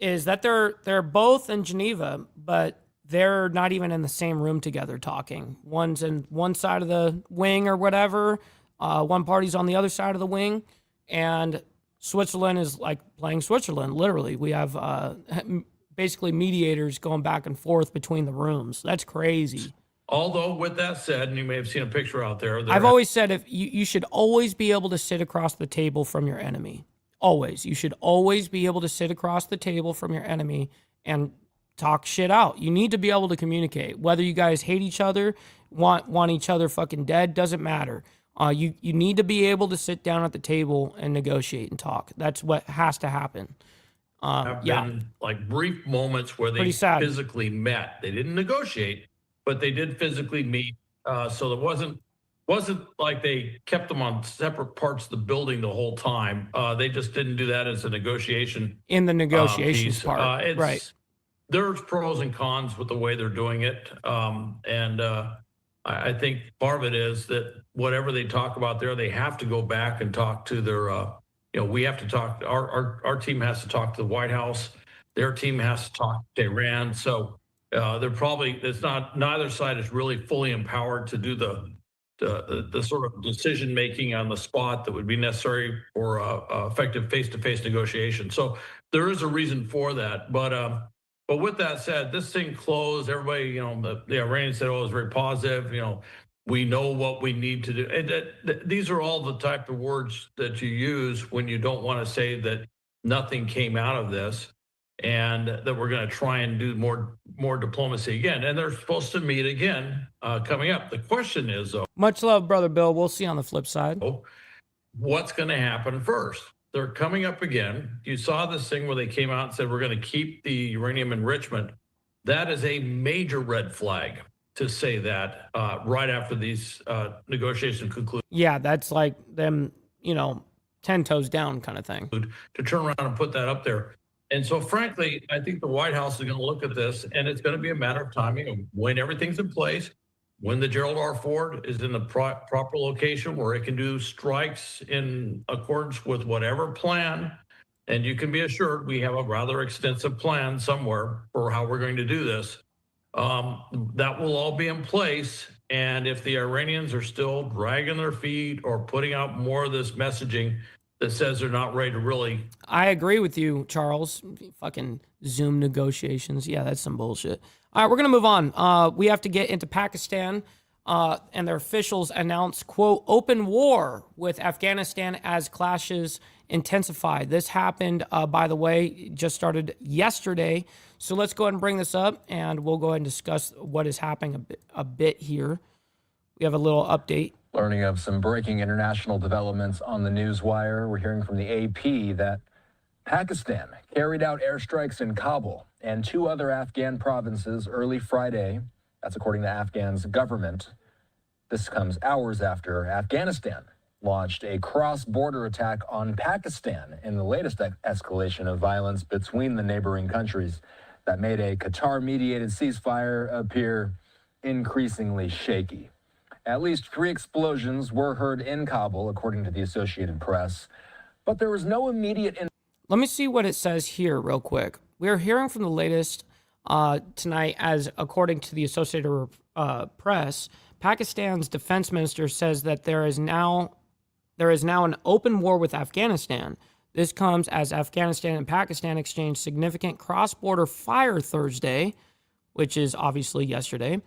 Speaker 2: is that they're both in Geneva, but they're not even in the same room together talking. One's in one side of the wing or whatever. One party's on the other side of the wing, and Switzerland is like playing Switzerland. Literally, we have basically mediators going back and forth between the rooms. That's crazy.
Speaker 8: Although, with that said, and you may have seen a picture out there.
Speaker 2: I've always said if you should always be able to sit across the table from your enemy. Always. You should always be able to sit across the table from your enemy and talk shit out. You need to be able to communicate. Whether you guys hate each other, want each other fucking dead, doesn't matter. You need to be able to sit down at the table and negotiate and talk. That's what has to happen.
Speaker 8: Have been like brief moments where they physically met. They didn't negotiate, but they did physically meet. So it wasn't like they kept them on separate parts of the building the whole time. They just didn't do that as a negotiation.
Speaker 2: In the negotiations part, right.
Speaker 8: There's pros and cons with the way they're doing it. I think part of it is that whatever they talk about there, they have to go back and talk to their, we have to talk, our team has to talk to the White House. Their team has to talk to Iran. So they're probably, neither side is really fully empowered to do the sort of decision-making on the spot that would be necessary for effective face-to-face negotiation. So there is a reason for that. But with that said, this thing closed. Everybody, the Iranians said, "Oh, it was very positive." We know what we need to do. And these are all the type of words that you use when you don't want to say that nothing came out of this, and that we're going to try and do more diplomacy again. And they're supposed to meet again coming up. The question is, though,
Speaker 2: much love, Brother Bill. We'll see on the flip side.
Speaker 8: What's going to happen first? They're coming up again. You saw this thing where they came out and said, we're going to keep the uranium enrichment. That is a major red flag to say that right after these negotiations conclude.
Speaker 2: Yeah, that's like them, 10 toes down kind of thing.
Speaker 8: To turn around and put that up there. And so, frankly, I think the White House is going to look at this, and it's going to be a matter of timing of when everything's in place, when the Gerald R. Ford is in the proper location where it can do strikes in accordance with whatever plan. And you can be assured we have a rather extensive plan somewhere for how we're going to do this. That will all be in place. And if the Iranians are still dragging their feet or putting out more of this messaging that says they're not ready to really...
Speaker 2: I agree with you, Charles. Fucking Zoom negotiations. Yeah, that's some bullshit. All right, we're going to move on. We have to get into Pakistan, and their officials announced, quote, open war with Afghanistan as clashes intensify. This happened, by the way, just started yesterday. So let's go ahead and bring this up, and we'll go ahead and discuss what is happening a bit here. We have a little update.
Speaker 4: Learning of some breaking international developments on the newswire. We're hearing from the AP that Pakistan carried out airstrikes in Kabul and two other Afghan provinces early Friday. That's according to Afghan's government. This comes hours after Afghanistan launched a cross-border attack on Pakistan in the latest escalation of violence between the neighboring countries that made a Qatar-mediated ceasefire appear increasingly shaky. At least 3 explosions were heard in Kabul, according to the Associated Press, but there was no immediate...
Speaker 2: Let me see what it says here real quick. We are hearing from the latest tonight, as according to the Associated Press, Pakistan's defense minister says that there is now an open war with Afghanistan. This comes as Afghanistan and Pakistan exchanged significant cross-border fire Thursday, which is obviously yesterday.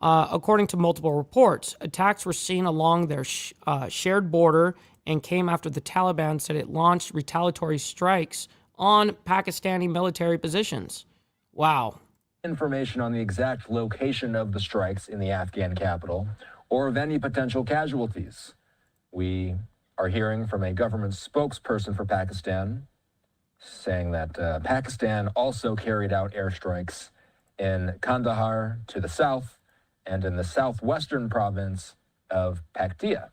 Speaker 2: According to multiple reports, attacks were seen along their shared border and came after the Taliban said it launched retaliatory strikes on Pakistani military positions. Wow.
Speaker 4: Information on the exact location of the strikes in the Afghan capital or of any potential casualties. We are hearing from a government spokesperson for Pakistan saying that Pakistan also carried out airstrikes in Kandahar to the south and in the southwestern province of Paktia.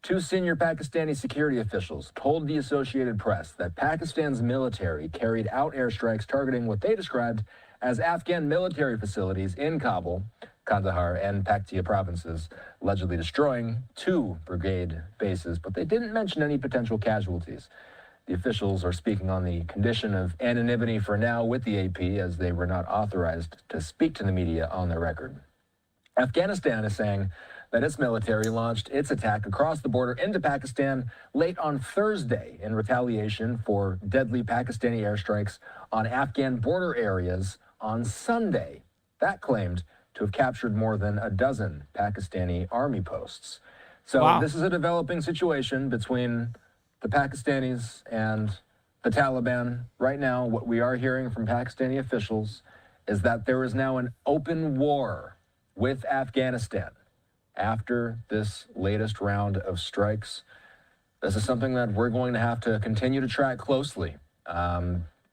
Speaker 4: 2 senior Pakistani security officials told the Associated Press that Pakistan's military carried out airstrikes targeting what they described as Afghan military facilities in Kabul, Kandahar, and Paktia provinces, allegedly destroying 2 brigade bases, but they didn't mention any potential casualties. The officials are speaking on the condition of anonymity for now with the AP, as they were not authorized to speak to the media on their record. Afghanistan is saying that its military launched its attack across the border into Pakistan late on Thursday in retaliation for deadly Pakistani airstrikes on Afghan border areas on Sunday. That claimed to have captured more than a dozen Pakistani army posts. So
Speaker 2: Wow.
Speaker 4: This is a developing situation between the Pakistanis and the Taliban. Right now, what we are hearing from Pakistani officials is that there is now an open war with Afghanistan after this latest round of strikes. This is something that we're going to have to continue to track closely.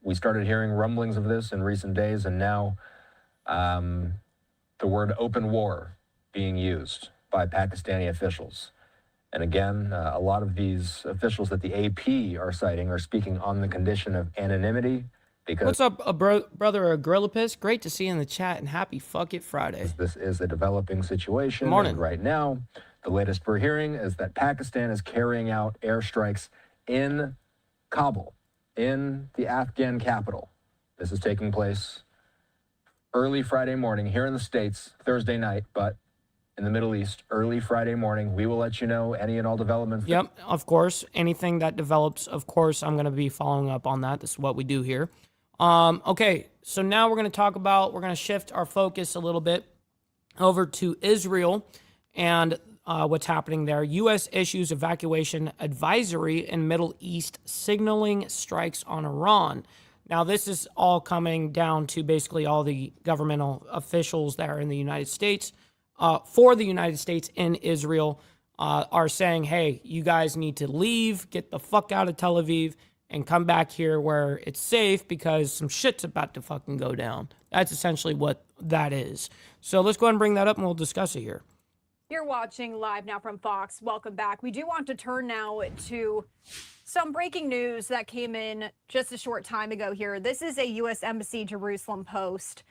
Speaker 4: We started hearing rumblings of this in recent days, and now the word open war being used by Pakistani officials. And again, a lot of these officials that the AP are citing are speaking on the condition of anonymity. Because
Speaker 2: what's up, brother Agrillipus? Great to see you in the chat, and happy Fuck It Friday.
Speaker 4: This is a developing situation.
Speaker 2: Good morning.
Speaker 4: And right now, the latest we're hearing is that Pakistan is carrying out airstrikes in Kabul, in the Afghan capital. This is taking place early Friday morning here in the States, Thursday night, but in the Middle East, early Friday morning. We will let you know any and all developments.
Speaker 2: Yep, of course. Anything that develops, of course, I'm going to be following up on that. This is what we do here. Okay, so now we're going to shift our focus a little bit over to Israel and what's happening there. U.S. issues evacuation advisory in Middle East, signaling strikes on Iran. Now, this is all coming down to basically all the governmental officials that are in the United States, for the United States in Israel, are saying, hey, you guys need to leave, get the fuck out of Tel Aviv, and come back here where it's safe because some shit's about to fucking go down. That's essentially what that is. So let's go ahead and bring that up and we'll discuss it here.
Speaker 9: You're watching live now from Fox. Welcome back. We do want to turn now to some breaking news that came in just a short time ago here. This is a U.S. Embassy Jerusalem post.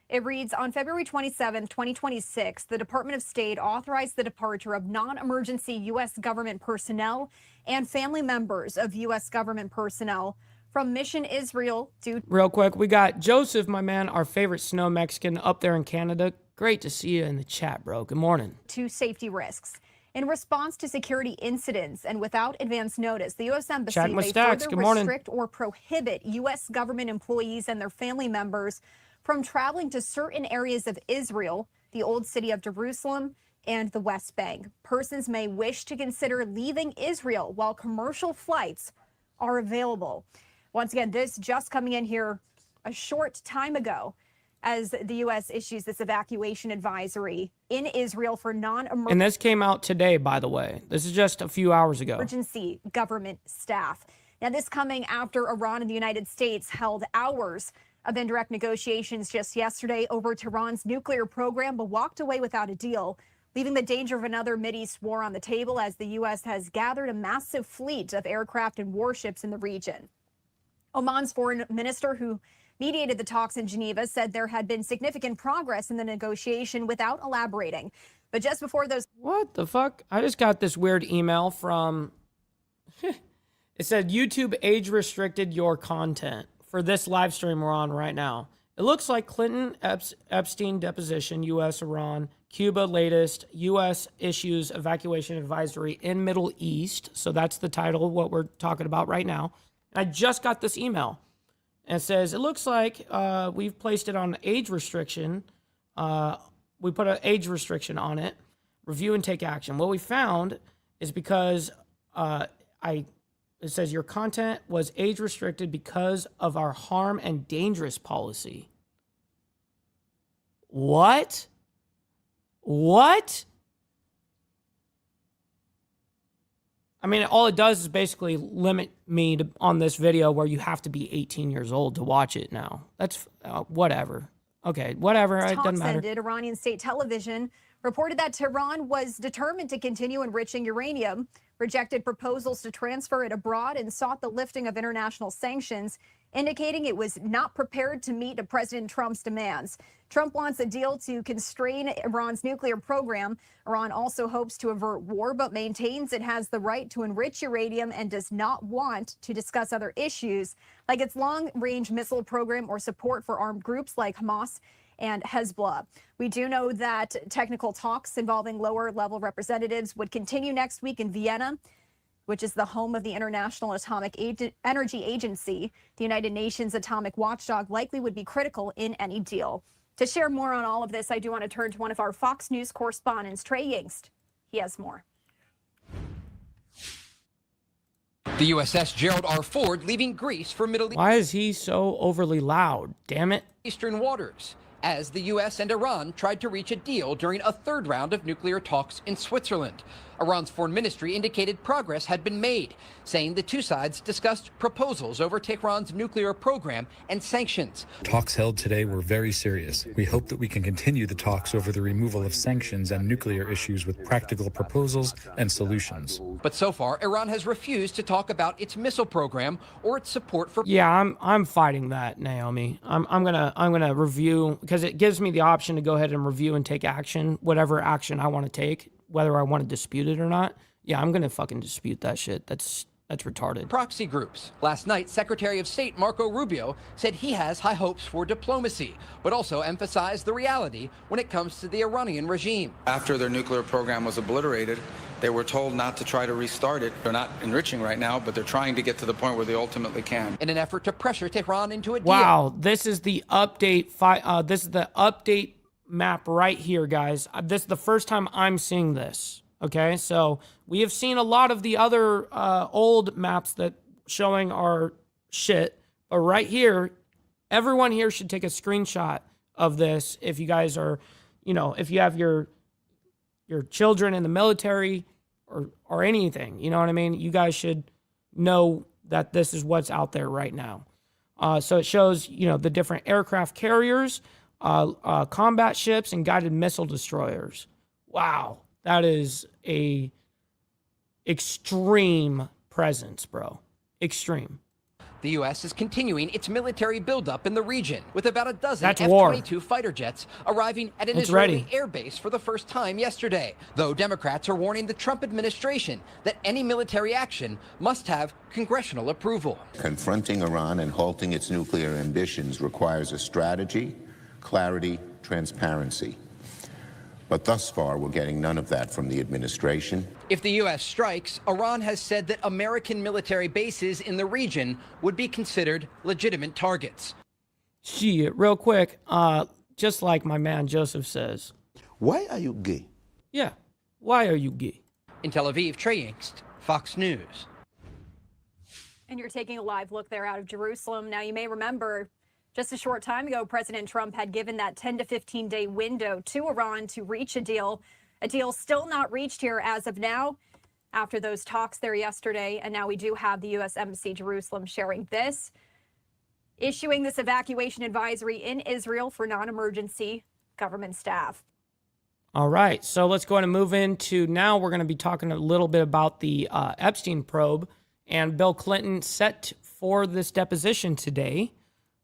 Speaker 9: It reads, on February 27, 2026, the Department of State authorized the departure of non-emergency U.S. government personnel and family members of U.S. government personnel from Mission Israel due...
Speaker 2: Real quick, we got Joseph, my man, our favorite snow Mexican up there in Canada. Great to see you in the chat, bro. Good morning.
Speaker 9: ...to safety risks. In response to security incidents and without advance notice, the U.S. Embassy may further restrict or prohibit U.S. government employees and their family members from traveling to certain areas of Israel, the Old City of Jerusalem, and the West Bank. Persons may wish to consider leaving Israel while commercial flights are available. Once again, this just coming in here a short time ago as the U.S. issues this evacuation advisory in Israel for non-emergency.
Speaker 2: And this came out today, by the way. This is just a few hours ago.
Speaker 9: Emergency government staff. Now, this coming after Iran and the United States held hours of indirect negotiations just yesterday over Tehran's nuclear program, but walked away without a deal, leaving the danger of another Mideast war on the table as the U.S. has gathered a massive fleet of aircraft and warships in the region. Oman's foreign minister, who mediated the talks in Geneva, said there had been significant progress in the negotiation without elaborating. But just before those...
Speaker 2: What the fuck? I just got this weird email from... It said, YouTube age restricted your content for this live stream we're on right now. It looks like Clinton, Epstein deposition, U.S., Iran, Cuba latest, U.S. issues evacuation advisory in Middle East. So that's the title of what we're talking about right now. I just got this email. And it says, it looks like we've placed it on age restriction. We put an age restriction on it. Review and take action. What we found is because it says your content was age restricted because of our harm and dangerous policy. What? What? I mean, all it does is basically limit me to, on this video where you have to be 18 years old to watch it now. That's whatever. Okay, whatever. It doesn't matter.
Speaker 9: Iranian state television reported that Tehran was determined to continue enriching uranium, rejected proposals to transfer it abroad, and sought the lifting of international sanctions, indicating it was not prepared to meet President Trump's demands. Trump wants a deal to constrain Iran's nuclear program. Iran also hopes to avert war, but maintains it has the right to enrich uranium and does not want to discuss other issues like its long-range missile program or support for armed groups like Hamas and Hezbollah. We do know that technical talks involving lower-level representatives would continue next week in Vienna, which is the home of the International Atomic Energy Agency. The United Nations atomic watchdog likely would be critical in any deal. To share more on all of this, I do want to turn to one of our Fox News correspondents, Trey Yingst. He has more.
Speaker 10: The USS Gerald R. Ford leaving Greece for Middle
Speaker 2: Why is he so overly loud? Damn it.
Speaker 10: Eastern waters, as the U.S. and Iran tried to reach a deal during a third round of nuclear talks in Switzerland. Iran's foreign ministry indicated progress had been made, saying the two sides discussed proposals over Tehran's nuclear program and sanctions.
Speaker 11: Talks held today were very serious. We hope that we can continue the talks over the removal of sanctions and nuclear issues with practical proposals and solutions.
Speaker 10: But so far, Iran has refused to talk about its missile program or its support for...
Speaker 2: Yeah, I'm fighting that, Naomi. I'm gonna review, because it gives me the option to go ahead and review and take action, whatever action I want to take, whether I want to dispute it or not. Yeah, I'm gonna fucking dispute that shit. That's retarded.
Speaker 10: Proxy groups. Last night, Secretary of State Marco Rubio said he has high hopes for diplomacy, but also emphasized the reality when it comes to the Iranian regime.
Speaker 12: After their nuclear program was obliterated, they were told not to try to restart it. They're not enriching right now, but they're trying to get to the point where they ultimately can.
Speaker 10: In an effort to pressure Tehran into a deal.
Speaker 2: Wow, this is the update. This is the update map right here, guys. This is the first time I'm seeing this. Okay, so we have seen a lot of the other old maps that showing our shit, but right here, everyone here should take a screenshot of this if you guys are, if you have your children in the military or anything, you know what I mean? You guys should know that this is what's out there right now. So it shows, the different aircraft carriers, combat ships, and guided missile destroyers. Wow. That is a extreme presence, bro. Extreme.
Speaker 10: The U.S. is continuing its military buildup in the region, with about a dozen
Speaker 2: F-22
Speaker 10: fighter jets arriving at an Israeli air base for the first time yesterday, though Democrats are warning the Trump administration that any military action must have congressional approval.
Speaker 13: Confronting Iran and halting its nuclear ambitions requires a strategy, clarity, transparency. But thus far, we're getting none of that from the administration.
Speaker 10: If the U.S. strikes, Iran has said that American military bases in the region would be considered legitimate targets.
Speaker 2: Shit, real quick, just like my man Joseph says.
Speaker 13: Why are you gay?
Speaker 2: Yeah, why are you gay?
Speaker 10: In Tel Aviv, Trey Yingst, Fox News.
Speaker 9: And you're taking a live look there out of Jerusalem. Now, you may remember just a short time ago, President Trump had given that 10 to 15-day window to Iran to reach a deal still not reached here as of now after those talks there yesterday. And now we do have the U.S. Embassy Jerusalem sharing this, issuing this evacuation advisory in Israel for non-emergency government staff.
Speaker 2: All right, so let's go ahead and move into now. We're going to be talking a little bit about the Epstein probe and Bill Clinton set for this deposition today.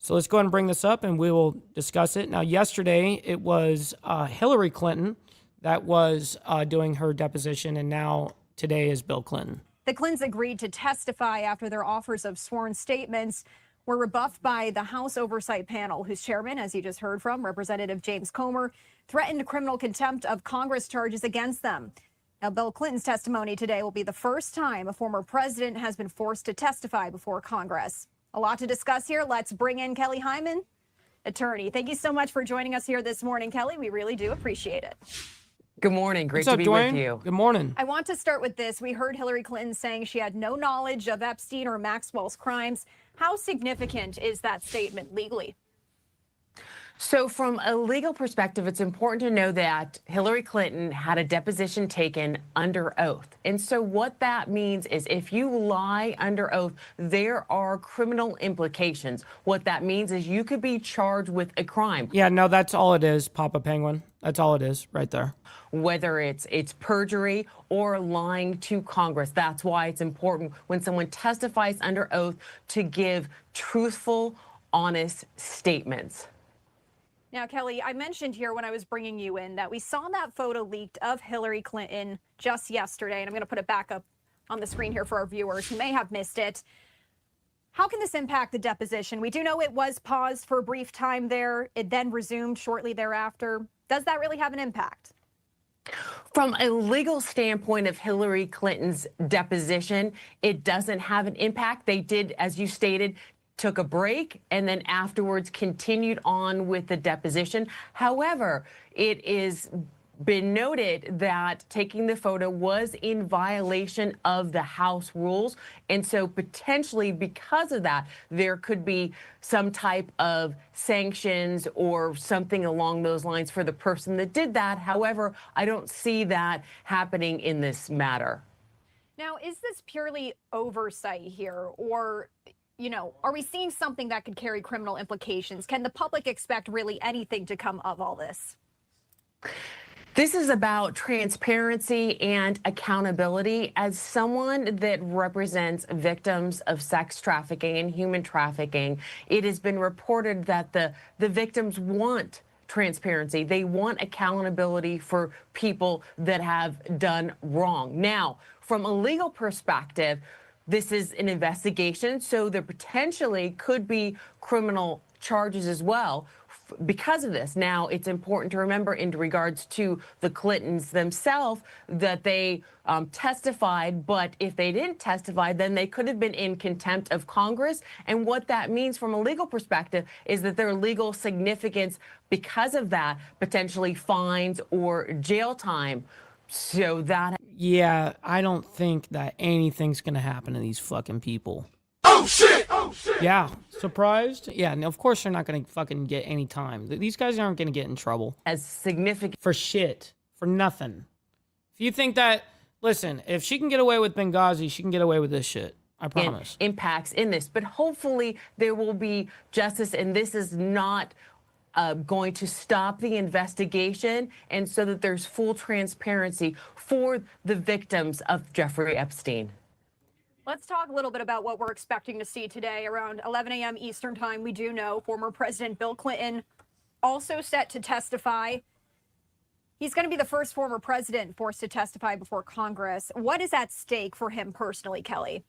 Speaker 2: So let's go ahead and bring this up and we will discuss it. Now, yesterday it was Hillary Clinton that was doing her deposition, and now today is Bill Clinton.
Speaker 9: The Clintons agreed to testify after their offers of sworn statements were rebuffed by the House Oversight Panel, whose chairman, as you just heard from, Representative James Comer, threatened criminal contempt of Congress charges against them. Now, Bill Clinton's testimony today will be the first time a former president has been forced to testify before Congress. A lot to discuss here. Let's bring in Kelly Hyman, attorney. Thank you so much for joining us here this morning, Kelly. We really do appreciate it.
Speaker 14: Good morning. Great
Speaker 2: to
Speaker 14: be
Speaker 2: Dwayne?
Speaker 14: With you.
Speaker 2: Good morning.
Speaker 9: I want to start with this. We heard Hillary Clinton saying she had no knowledge of Epstein or Maxwell's crimes. How significant is that statement legally?
Speaker 14: So from a legal perspective, it's important to know that Hillary Clinton had a deposition taken under oath. And so what that means is if you lie under oath, there are criminal implications. What that means is you could be charged with a crime.
Speaker 2: Yeah, no, that's all it is, Papa Penguin. That's all it is right there.
Speaker 14: Whether it's perjury or lying to Congress. That's why it's important when someone testifies under oath to give truthful, honest statements.
Speaker 9: Now, Kelly, I mentioned here when I was bringing you in that we saw that photo leaked of Hillary Clinton just yesterday, and I'm going to put it back up on the screen here for our viewers who may have missed it. How can this impact the deposition? We do know it was paused for a brief time there. It then resumed shortly thereafter. Does that really have an impact?
Speaker 14: From a legal standpoint of Hillary Clinton's deposition, it doesn't have an impact. They did, as you stated, took a break and then afterwards continued on with the deposition. However, it is been noted that taking the photo was in violation of the House rules. And so potentially because of that, there could be some type of sanctions or something along those lines for the person that did that. However, I don't see that happening in this matter.
Speaker 9: Now, is this purely oversight here, or, you know, are we seeing something that could carry criminal implications? Can the public expect really anything to come of all this?
Speaker 14: This is about transparency and accountability. As someone that represents victims of sex trafficking and human trafficking, it has been reported that the victims want transparency. They want accountability for people that have done wrong. Now, from a legal perspective, this is an investigation, so there potentially could be criminal charges as well because of this. Now, it's important to remember in regards to the Clintons themselves that they testified, but if they didn't testify, then they could have been in contempt of Congress. And what that means from a legal perspective is that their legal significance because of that, potentially fines or jail time. So that...
Speaker 2: Yeah, I don't think that anything's going to happen to these fucking people.
Speaker 1: Oh shit! Oh shit!
Speaker 2: Yeah, surprised? Yeah, no, of course they're not going to fucking get any time. These guys aren't going to get in trouble.
Speaker 14: As significant.
Speaker 2: For shit. For nothing. If you think that, listen, if she can get away with Benghazi, she can get away with this shit. I promise.
Speaker 14: Impacts in this. But hopefully there will be justice, and this is not going to stop the investigation, and so that there's full transparency for the victims of Jeffrey Epstein.
Speaker 9: Let's talk a little bit about what we're expecting to see today. Around 11 a.m. Eastern time, we do know former President Bill Clinton also set to testify. He's going to be the first former president forced to testify before Congress. What is at stake for him personally, Kelly?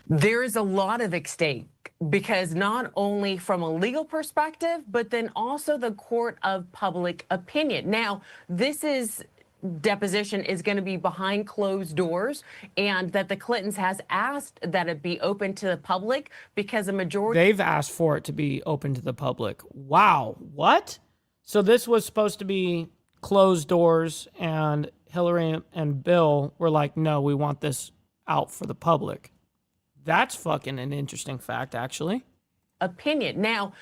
Speaker 14: There is a lot of at stake because not only from a legal perspective, but then also the court of public opinion. Now, deposition is going to be behind closed doors, and that the Clintons has asked that it be open to the public because a majority...
Speaker 2: They've asked for it to be open to the public. Wow. What? So this was supposed to be closed doors, and Hillary and Bill were like, no, we want this out for the public. That's fucking an interesting fact, actually.
Speaker 14: Opinion. Now,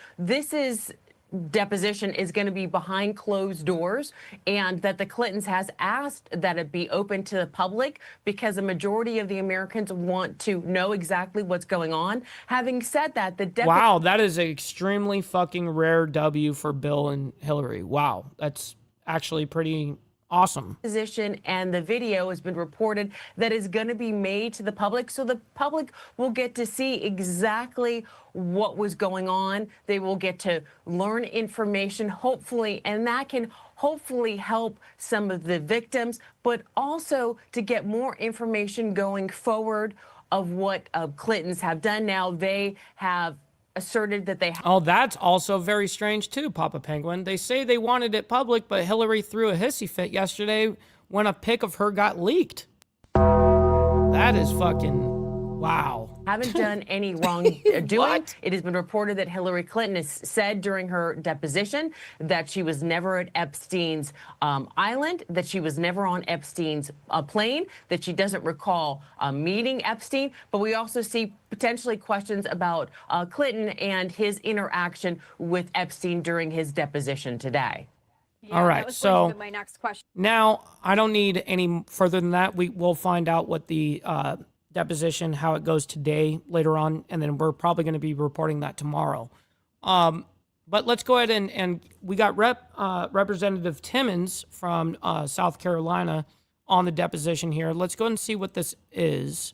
Speaker 14: deposition is going to be behind closed doors, and that the Clintons has asked that it be open to the public because a majority of the Americans want to know exactly what's going on. Having said that,
Speaker 2: wow, that is an extremely fucking rare W for Bill and Hillary. Wow, that's actually pretty awesome.
Speaker 14: Position and the video has been reported that is going to be made to the public, so the public will get to see exactly what was going on. They will get to learn information, hopefully, and that can hopefully help some of the victims, but also to get more information going forward of what Clintons have done. Now, they have asserted that they...
Speaker 2: Oh, that's also very strange too, Papa Penguin. They say they wanted it public, but Hillary threw a hissy fit yesterday when a pic of her got leaked. That is fucking... wow.
Speaker 14: Haven't done any wrongdoing. It has been reported that Hillary Clinton has said during her deposition that she was never at Epstein's island, that she was never on Epstein's plane, that she doesn't recall meeting Epstein. But we also see potentially questions about Clinton and his interaction with Epstein during his deposition today.
Speaker 9: Yeah,
Speaker 2: all right, so
Speaker 9: my next question.
Speaker 2: Now I don't need any further than that. We will find out what the deposition, how it goes today later on, and then we're probably going to be reporting that tomorrow. But let's go ahead and we got Representative Timmons from South Carolina on the deposition here. Let's go ahead and see what this is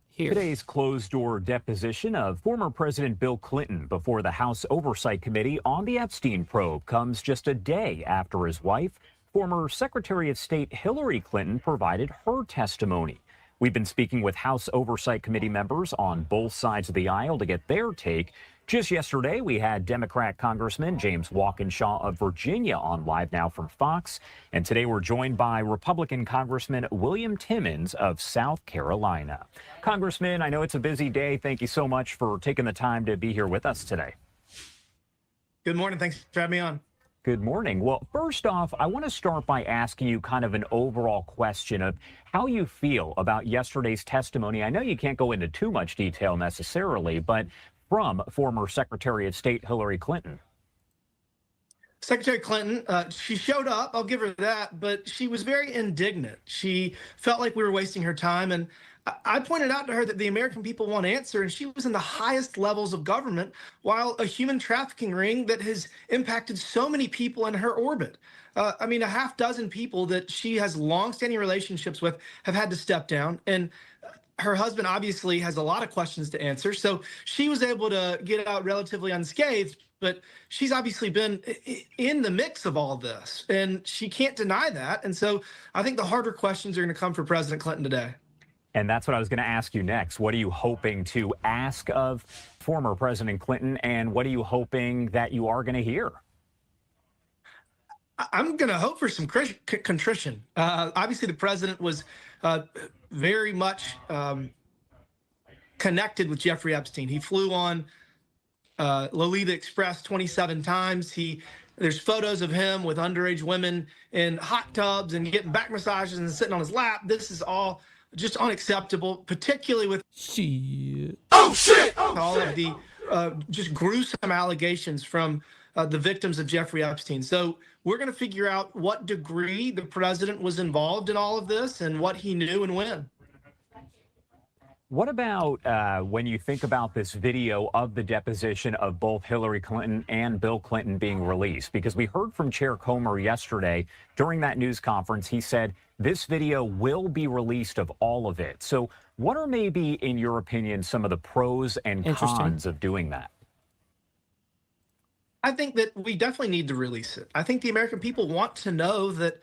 Speaker 2: here.
Speaker 15: Today's closed-door deposition of former President Bill Clinton before the House Oversight Committee on the Epstein probe comes just a day after his wife, former Secretary of State Hillary Clinton, provided her testimony. We've been speaking with House Oversight Committee members on both sides of the aisle to get their take. Just yesterday, we had Democrat Congressman James Walkinshaw of Virginia on Live Now from Fox. And today we're joined by Republican Congressman William Timmons of South Carolina. Congressman, I know it's a busy day. Thank you so much for taking the time to be here with us today.
Speaker 16: Good morning. Thanks for having me on.
Speaker 15: Good morning. Well, first off, I want to start by asking you kind of an overall question of how you feel about yesterday's testimony. I know you can't go into too much detail necessarily, but from former Secretary of State Hillary Clinton.
Speaker 16: Secretary Clinton, she showed up, I'll give her that, but she was very indignant. She felt like we were wasting her time. And I pointed out to her that the American people want answer, and she was in the highest levels of government while a human trafficking ring that has impacted so many people in her orbit. I mean, a half dozen people that she has longstanding relationships with have had to step down. And her husband obviously has a lot of questions to answer. So she was able to get out relatively unscathed, but she's obviously been in the mix of all this, and she can't deny that. And so I think the harder questions are going to come for President Clinton today.
Speaker 15: And that's what I was going to ask you next. What are you hoping to ask of former President Clinton, and what are you hoping that you are going to hear?
Speaker 16: I'm going to hope for some contrition. Obviously, the president was very much connected with Jeffrey Epstein. He flew on Lolita Express 27 times. There's photos of him with underage women in hot tubs and getting back massages and sitting on his lap. This is all just unacceptable, particularly with all of the just gruesome allegations from the victims of Jeffrey Epstein. So we're going to figure out what degree the president was involved in all of this and what he knew and when.
Speaker 15: What about when you think about this video of the deposition of both Hillary Clinton and Bill Clinton being released? Because we heard from Chair Comer yesterday during that news conference. He said this video will be released of all of it. So what are maybe, in your opinion, some of the pros and cons of doing that?
Speaker 16: I think that we definitely need to release it. I think the American people want to know that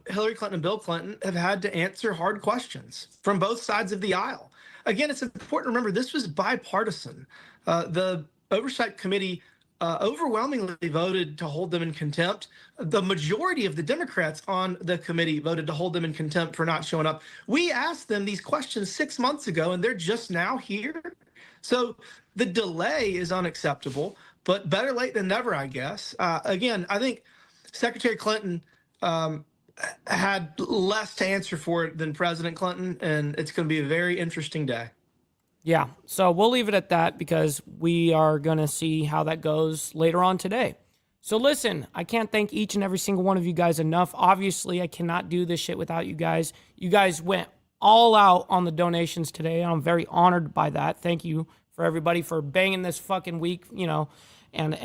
Speaker 16: Hillary Clinton and Bill Clinton have had to answer hard questions from both sides of the aisle. Again, it's important to remember this was bipartisan. The Oversight Committee overwhelmingly voted to hold them in contempt. The majority of the Democrats on the committee voted to hold them in contempt for not showing up. We asked them these questions 6 months ago, and they're just now here. So the delay is unacceptable, but better late than never, I guess. Again, I think Secretary Clinton had less to answer for it than President Clinton, and it's going to be a very interesting day.
Speaker 2: Yeah, so we'll leave it at that because we are going to see how that goes later on today. So listen, I can't thank each and every single one of you guys enough. Obviously, I cannot do this shit without you guys. You guys went all out on the donations today. I'm very honored by that. Thank you for everybody for banging this fucking week, you know, and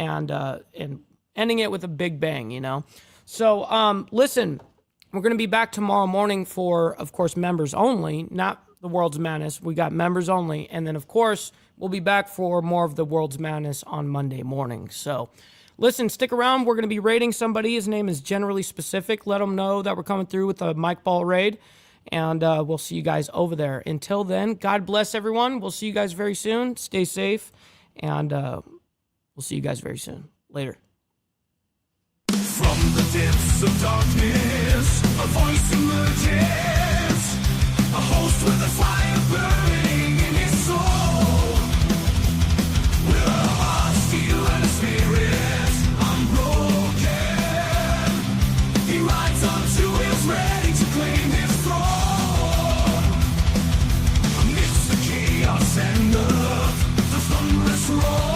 Speaker 2: ending it with a big bang, you know. So listen, we're going to be back tomorrow morning for, of course, members only, not the World's Madness. We got members only. And then, of course, we'll be back for more of the World's Madness on Monday morning. So listen, stick around. We're going to be raiding somebody. His name is Generally Specific. Let them know that we're coming through with a Mike Ball raid. And we'll see you guys over there. Until then, God bless everyone. We'll see you guys very soon. Stay safe. And we'll see you guys very soon. Later.
Speaker 1: From the depths of darkness, a voice emerges, a host with a fire burning in his soul. With a heart steel and a spirit unbroken, he rides on two wheels ready to claim his throne. Amidst the chaos and the thunderous roar.